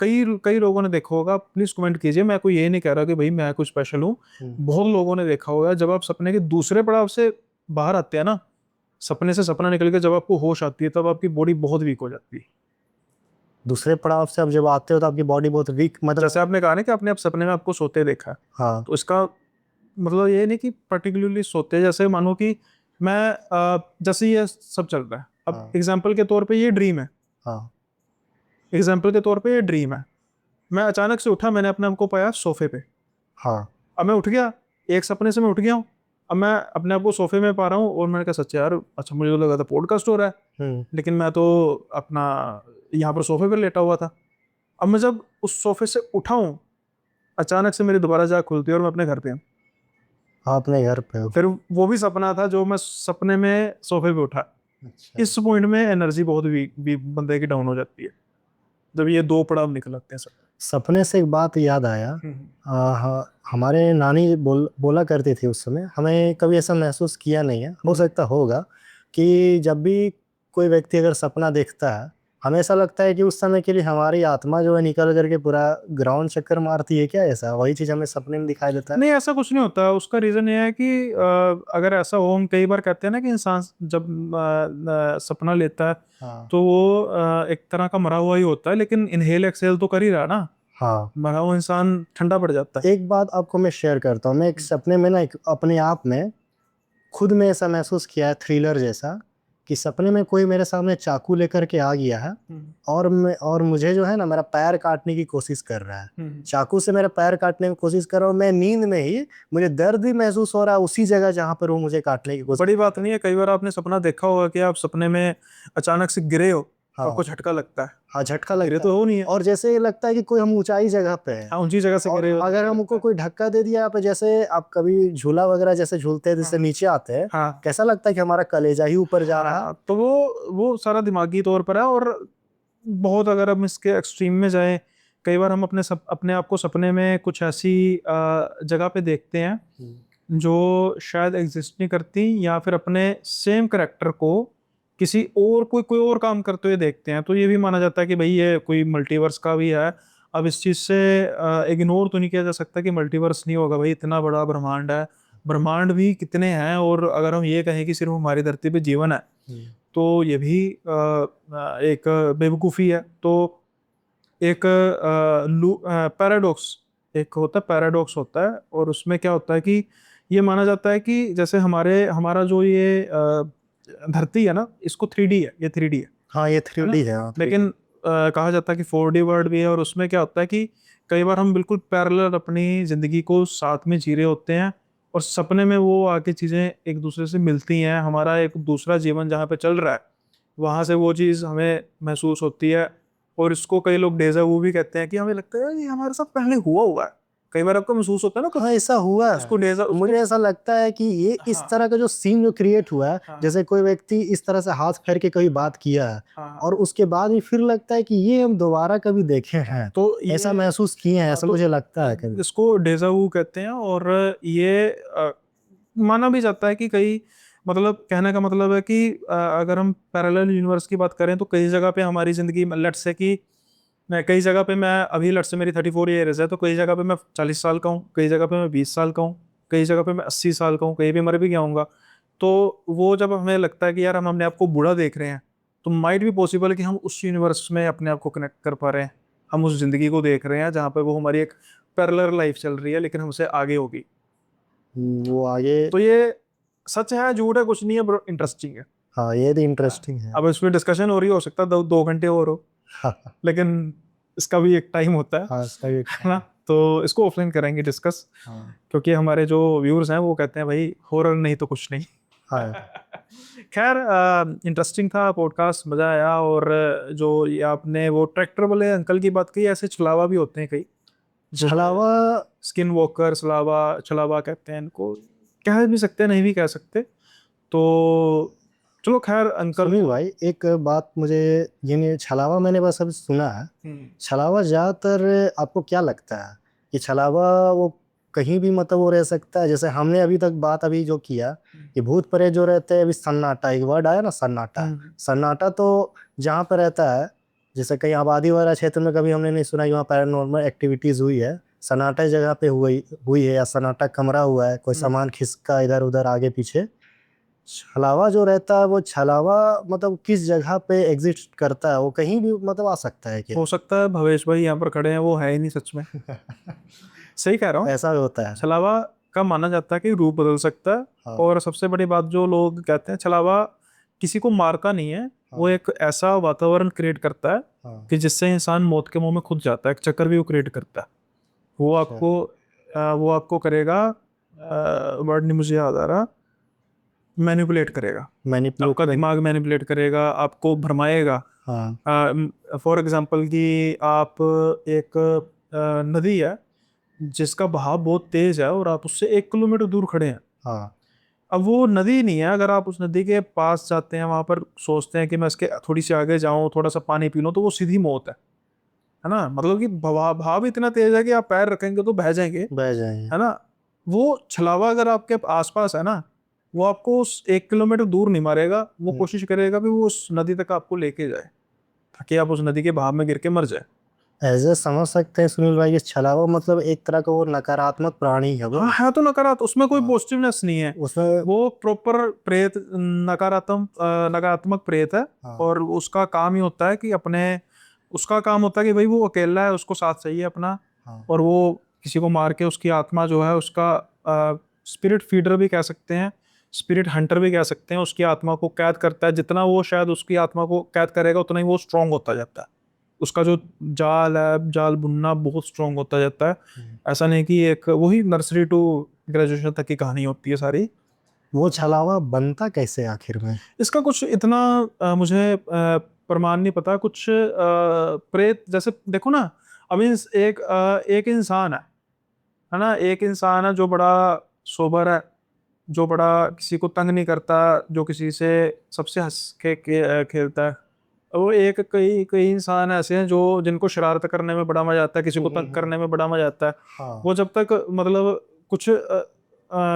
कई कई लोगों ने देखा होगा, प्लीज कमेंट कीजिए, मैं कोई ये नहीं कह रहा कि भाई मैं कुछ स्पेशल हूँ। बहुत लोगों ने देखा होगा जब आप सपने के दूसरे पड़ाव से बाहर आते हैं ना, सपने से सपना निकल के जब आपको होश आती है, तब आपकी बॉडी बहुत वीक हो जाती है।
दूसरे पड़ाव से अब जब आते हो तो आपकी बॉडी बहुत वीक, मतलब
जैसे आपने कहा ना कि आपने अब सपने में आपको सोते देखा है,
हाँ
तो इसका मतलब ये नहीं कि पर्टिकुलरली सोते, जैसे मानो कि मैं जैसे ये सब चल रहा है, अब
हाँ
एग्जाम्पल के तौर पे ये ड्रीम है,
हाँ
एग्जाम्पल के तौर पे ये ड्रीम है, मैं अचानक से उठा, मैंने अपने आप को पाया सोफे पे,
हाँ
अब मैं उठ गया, एक सपने से मैं उठ गया हूँ, अब मैं अपने आप को सोफे में पा रहा हूँ, और मैंने कहा सच यार, अच्छा मुझे तो लगा था पॉडकास्ट हो रहा है,
हम्म
लेकिन मैं तो अपना यहाँ पर सोफे पर लेटा हुआ था। अब मैं जब उस सोफे से उठा हूँ, अचानक से मेरी दोबारा जाग खुलती है और मैं अपने घर पे हूँ।
हाँ अपने घर पे हो।
फिर वो भी सपना था जो मैं सपने में सोफे पे उठा।
अच्छा
इस पॉइंट में एनर्जी बहुत वीक बंदे की डाउन हो जाती है, जब ये दो पड़ाव निकल लगते हैं सब।
सपने से एक बात याद आया। हमारे नानी बोला करती थी उस समय, हमें कभी ऐसा महसूस किया नहीं है, हो सकता होगा, कि जब भी कोई व्यक्ति अगर सपना देखता है, हमें ऐसा लगता है कि उस समय के लिए हमारी आत्मा जो है निकल करके पूरा ग्राउंड चक्कर मारती है क्या, ऐसा वही चीज़ हमें सपने में दिखाई देता है?
नहीं, ऐसा कुछ नहीं होता। उसका रीजन ये है कि अगर ऐसा हो, हम कई बार कहते हैं ना कि इंसान जब सपना लेता है,
हाँ
तो वो एक तरह का मरा हुआ ही होता है, लेकिन इनहेल एक्सहेल तो कर ही रहा ना,
हाँ।
मरा हुआ इंसान ठंडा पड़ जाता है।
एक बात आपको मैं शेयर करता हूँ, मैं एक सपने में ना एक अपने आप में खुद में ऐसा महसूस किया है, थ्रिलर जैसा, कि सपने में कोई मेरे सामने चाकू लेकर के आ गया है, और मुझे जो है ना मेरा पैर काटने की कोशिश कर रहा है, चाकू से मेरा पैर काटने की कोशिश कर रहा हूँ, मैं नींद में ही मुझे दर्द भी महसूस हो रहा है उसी जगह जहाँ पर वो मुझे काटने की कोशिश।
बड़ी बात नहीं है, कई बार आपने सपना देखा होगा कि आप सपने में अचानक से गिरे हो,
हाँ
आपको झटका लगता है।
हाँ झटका
गिरे
लगता
तो
है,
हो नहीं है,
और जैसे ये लगता है कि कोई हम ऊंचाई जगह पे है,
हाँ ऊंची जगह से
और
गिरे हो।
अगर हमको कोई धक्का दे दिया आप, जैसे आप कभी झूला वगैरह जैसे झूलते हैं जिससे
हाँ
नीचे आते हैं,
हाँ
कैसा लगता है कि हमारा कलेजा ही ऊपर जा रहा है।
हाँ, तो वो सारा दिमागी तौर पर है। और बहुत, अगर हम इसके एक्सट्रीम में जाएं, कई बार हम अपने आप को सपने में कुछ ऐसी जगह पे देखते हैं जो शायद एग्जिस्ट नहीं करती, या फिर अपने सेम करेक्टर को किसी और कोई और काम करते हुए देखते हैं, तो ये भी माना जाता है कि भाई ये कोई मल्टीवर्स का भी है। अब इस चीज़ से इग्नोर तो नहीं किया जा सकता कि मल्टीवर्स नहीं होगा, भाई इतना बड़ा ब्रह्मांड है, ब्रह्मांड भी कितने हैं, और अगर हम ये कहें कि सिर्फ हमारी धरती पे जीवन है, तो ये भी एक बेवकूफ़ी है। तो एक पैराडॉक्स, एक होता है पैराडॉक्स होता है, और उसमें क्या होता है कि ये माना जाता है कि जैसे हमारा जो ये धरती है ना, इसको 3D है, ये 3D
हाँ ये
है
3D
ना,
है, हाँ 3D।
लेकिन कहा जाता है कि 4D वर्ल्ड भी है। और उसमें क्या होता है कि कई बार हम बिल्कुल पैरेलल अपनी ज़िंदगी को साथ में जी रहे होते हैं, और सपने में वो आके चीज़ें एक दूसरे से मिलती हैं, हमारा एक दूसरा जीवन जहाँ पे चल रहा है, वहाँ से वो चीज़ हमें महसूस होती है। और इसको कई लोग डेजा वू भी कहते हैं, कि हमें लगता है ये हमारे साथ पहले हुआ है। कई बार आपको महसूस होता है ना
हाँ
कुछ,
ऐसा हुआ है,
उसको डेजा
मुझे ऐसा लगता है कि ये इस
हाँ
तरह का जो सीन जो क्रिएट हुआ है,
हाँ
जैसे कोई व्यक्ति इस तरह से हाथ फेर के कोई बात किया है,
हाँ,
और उसके बाद भी फिर लगता है कि ये हम दोबारा कभी देखे हैं,
तो
ऐसा
ये
महसूस किए हैं, ऐसा
तो
मुझे लगता है कभी।
इसको डेजा वू कहते हैं। और ये माना भी जाता है कि कई, मतलब कहने का मतलब है कि अगर हम पैरेलल यूनिवर्स की बात करें, तो कई जगह पे हमारी ज़िंदगी, लेट्स से कि मैं कई जगह पे, मैं अभी लेट्स से मेरी 34 ईयर्स है, तो कई जगह पे मैं 40 साल का हूँ, कई जगह पे मैं 20 साल का हूँ, कई जगह पे मैं 80 साल का हूँ, कहीं भी मर भी गया हूँगा। तो वो जब हमें लगता है कि यार हम अपने आप को बूढ़ा देख रहे हैं, तो माइट भी पॉसिबल है कि हम उस यूनिवर्स में अपने आप को कनेक्ट कर पा रहे हैं, हम उस ज़िंदगी को देख रहे हैं जहाँ पे वो हमारी एक पैरेलल लाइफ चल रही है, लेकिन हमसे आगे होगी।
वो आगे।
तो ये सच है झूठ है कुछ नहीं है, बड़ा इंटरेस्टिंग है।
हाँ ये भी इंटरेस्टिंग है।
अब इसमें डिस्कशन हो रही हो सकता है 2 घंटे और हो,
हाँ
लेकिन इसका भी एक टाइम होता
हाँ इसका भी।
है ना। तो इसको ऑफलाइन करेंगे डिस्कस,
हाँ
क्योंकि हमारे जो व्यूअर्स हैं वो कहते हैं भाई हॉरर नहीं तो कुछ नहीं।
हाँ
खैर, इंटरेस्टिंग था पॉडकास्ट, मज़ा आया। और जो ये आपने वो ट्रैक्टर वाले अंकल की बात कही, ऐसे छलावा भी होते हैं कई,
छलावा।
स्किन वॉकर, छलावा, छलावा कहते हैं इनको, कह भी सकते हैं नहीं भी कह सकते। तो चलो खैर अंकल।
सुनील भाई एक बात मुझे, ये नहीं, छलावा मैंने बस अभी सुना है, छलावा ज़्यादातर आपको क्या लगता है कि छलावा वो कहीं भी मतलब वो रह सकता है? जैसे हमने अभी तक बात अभी जो किया कि भूत प्रेत जो रहते हैं, अभी सन्नाटा एक वर्ड आया ना, सन्नाटा, सन्नाटा तो जहाँ पे रहता है, जैसे कहीं आबादी वाला क्षेत्र में कभी हमने नहीं सुना कि वहाँ पैरानॉर्मल एक्टिविटीज हुई है, सन्नाटे जगह पे हुई हुई है, या सन्नाटा कमरा हुआ है, कोई सामान खिसका इधर उधर आगे पीछे। छलावा जो रहता है वो छलावा मतलब किस जगह पे एग्जिस्ट करता है, वो कहीं भी मतलब आ सकता है क्या?
हो सकता है भवेश भाई यहाँ पर खड़े हैं वो है ही नहीं सच में। सही कह रहा हूँ।
ऐसा भी होता है।
छलावा का माना जाता है कि रूप बदल सकता है।
हाँ।
और सबसे बड़ी बात जो लोग कहते हैं, छलावा किसी को मारता नहीं है, वो
हाँ।
एक ऐसा वातावरण क्रिएट करता है
हाँ।
कि जिससे इंसान मौत के मुंह में खुद जाता है, एक चक्कर भी वो क्रिएट करता है। वो
अच्छा।
आपको वो आपको करेगा, वर्ड नहीं मुझे याद आ रहा, मैनिपुलेट करेगा,
मैनिपुलेट।
आपका दिमाग मैनिपुलेट करेगा, आपको भरमाएगा।
हाँ।
फॉर एग्जांपल कि आप एक नदी है जिसका बहाव बहुत तेज है और आप उससे 1 किलोमीटर दूर खड़े हैं।
हाँ।
अब वो नदी नहीं है, अगर आप उस नदी के पास जाते हैं, वहां पर सोचते हैं कि मैं इसके थोड़ी सी आगे जाऊं, थोड़ा सा पानी पी लूं, तो वो सीधी मौत है ना। मतलब कि भाव इतना तेज है कि आप पैर रखेंगे तो बह जाएंगे,
बह जाएंगे।
है ना। वो छलावा अगर आपके आसपास है ना, वो आपको उस 1 किलोमीटर दूर नहीं मारेगा, वो कोशिश करेगा कि वो उस नदी तक आपको लेके जाए ताकि आप उस नदी के बहाव में गिर के मर जाए।
ऐसे समझ सकते हैं सुनील भाई, कि छलावा मतलब एक तरह का वो नकारात्मक प्राणी है वो।
हाँ है तो नकारात्मक, उसमें कोई
हाँ।
पॉजिटिवनेस नहीं है।
उसमें।
वो प्रॉपर प्रेत, नकारात्मक प्रेत है।
हाँ।
और उसका काम ही होता है कि उसका काम होता है कि भाई वो अकेला है, उसको साथ चाहिए अपना।
हाँ।
और वो किसी को मार के उसकी आत्मा जो है उसका स्पिरिट फीडर भी कह सकते हैं, स्पिरिट हंटर भी कह सकते हैं, उसकी आत्मा को कैद करता है। जितना वो शायद उसकी आत्मा को कैद करेगा उतना ही वो स्ट्रांग होता जाता है। उसका जो जाल है, जाल बुनना बहुत स्ट्रांग होता जाता है। ऐसा नहीं कि एक वही नर्सरी टू ग्रेजुएशन तक की कहानी होती है सारी।
वो छलावा बनता कैसे आखिर में?
इसका कुछ इतना मुझे प्रमाण नहीं पता। कुछ प्रेत जैसे देखो ना, अभी एक इंसान है ना, एक इंसान है जो बड़ा सोबर है, जो बड़ा किसी को तंग नहीं करता, जो किसी से सबसे हंस के खेलता है। वो एक कई कई इंसान ऐसे हैं जो जिनको शरारत करने में बड़ा मजा आता है, किसी को तंग करने में बड़ा मजा आता है।
हाँ।
वो जब तक मतलब कुछ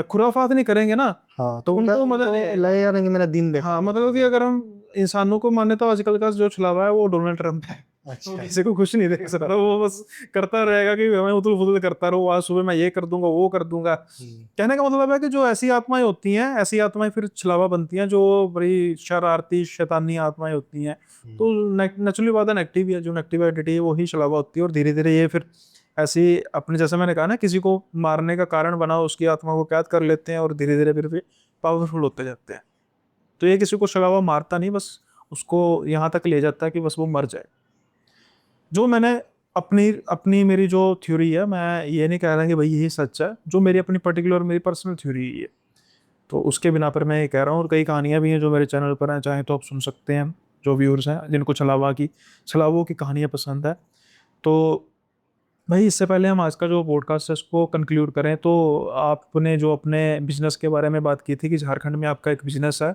खुराफात नहीं करेंगे ना,
हाँ, तो
उनको मतलब
लगेगा नहीं कि मेरा दिन देखा।
हाँ, मतलब कि अगर हम इंसानों को माने तो आजकल का जो छुलावा है वो डोनाल्ड ट्रंप है। वो
अच्छा।
किसी को खुश नहीं देख सकता, वो बस करता रहेगा कि मैं उथल पुथल करता रहूँ, आज सुबह मैं ये कर दूंगा वो कर दूंगा। कहने का मतलब है कि जो ऐसी आत्माएं होती हैं, ऐसी आत्माएं फिर छलावा बनती हैं जो बड़ी शरारती शैतानी आत्माएं होती हैं। तो नेचुरली बात है, नेगेटिव है, जो नेगेटिव आइडेंटिटी है वही छलावा होती है। और धीरे धीरे ये फिर ऐसी अपने, जैसे मैंने कहा ना, किसी को मारने का कारण बना, उसकी आत्मा को कैद कर लेते हैं और धीरे धीरे फिर पावरफुल होते जाते हैं। तो ये किसी को छलावा मारता नहीं, बस उसको यहाँ तक ले जाता है कि बस वो मर जाए। जो मैंने अपनी अपनी मेरी जो थ्योरी है, मैं ये नहीं कह रहा कि भाई यही सच है, जो मेरी अपनी पर्टिकुलर मेरी पर्सनल थ्योरी है, तो उसके बिना पर मैं ये कह रहा हूँ। और कई कहानियाँ भी हैं जो मेरे चैनल पर हैं, चाहे तो आप सुन सकते हैं, जो व्यूअर्स हैं जिनको छलावों की कहानियाँ पसंद है। तो भाई इससे पहले हम आज का जो पॉडकास्ट है उसको कंक्लूड करें, तो आपने जो अपने बिजनेस के बारे में बात की थी कि झारखंड में आपका एक बिजनेस है,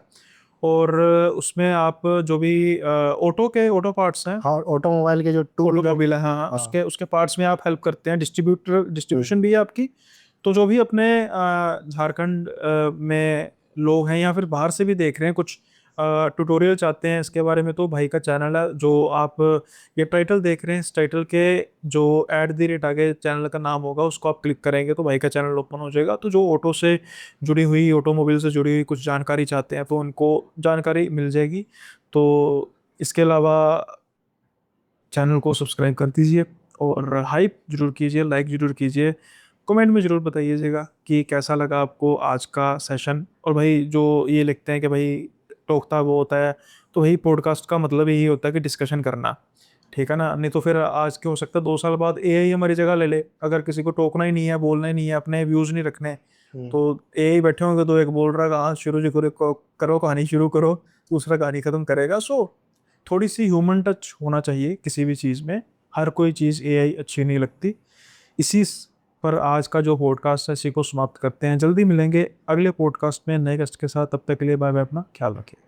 और उसमें आप जो भी ऑटो पार्ट्स हैं,
हाँ, ऑटोमोबाइल के जो टू व्हीलर।
ऑटोमोबाइल है, हाँ हाँ,
हाँ।
उसके उसके पार्ट्स में आप हेल्प करते हैं, डिस्ट्रीब्यूशन भी है आपकी। तो जो भी अपने झारखंड में लोग हैं या फिर बाहर से भी देख रहे हैं, कुछ ट्यूटोरियल चाहते हैं इसके बारे में, तो भाई का चैनल है, जो आप ये टाइटल देख रहे हैं, इस टाइटल के जो @ आगे चैनल का नाम होगा उसको आप क्लिक करेंगे तो भाई का चैनल ओपन हो जाएगा। तो जो ऑटो से जुड़ी हुई, ऑटोमोबाइल से जुड़ी हुई कुछ जानकारी चाहते हैं तो उनको जानकारी मिल जाएगी। तो इसके अलावा चैनल को सब्सक्राइब कर दीजिए और हाइप जरूर कीजिए, लाइक जरूर कीजिए, कमेंट में जरूर बताइएगा कि कैसा लगा आपको आज का सेशन। और भाई जो ये लिखते हैं कि भाई टोकता वो होता है, तो भाई पॉडकास्ट का मतलब यही होता है कि डिस्कशन करना, ठीक है ना। नहीं तो फिर आज क्या हो सकता है, 2 साल बाद एआई हमारी जगह ले ले, अगर किसी को टोकना ही नहीं है, बोलना ही नहीं है, अपने व्यूज़ नहीं रखने, तो एआई बैठे होंगे तो एक बोल रहा है हाँ शुरू जी करो कहानी शुरू करो, दूसरा कहानी खत्म करेगा। सो थोड़ी सी ह्यूमन टच होना चाहिए किसी भी चीज़ में, हर कोई चीज़ एआई अच्छी नहीं लगती। इसी पर आज का जो पॉडकास्ट है इसी को समाप्त करते हैं। जल्दी मिलेंगे अगले पॉडकास्ट में नए गेस्ट के साथ, तब तक के लिए बाय बाय, अपना ख्याल रखिए।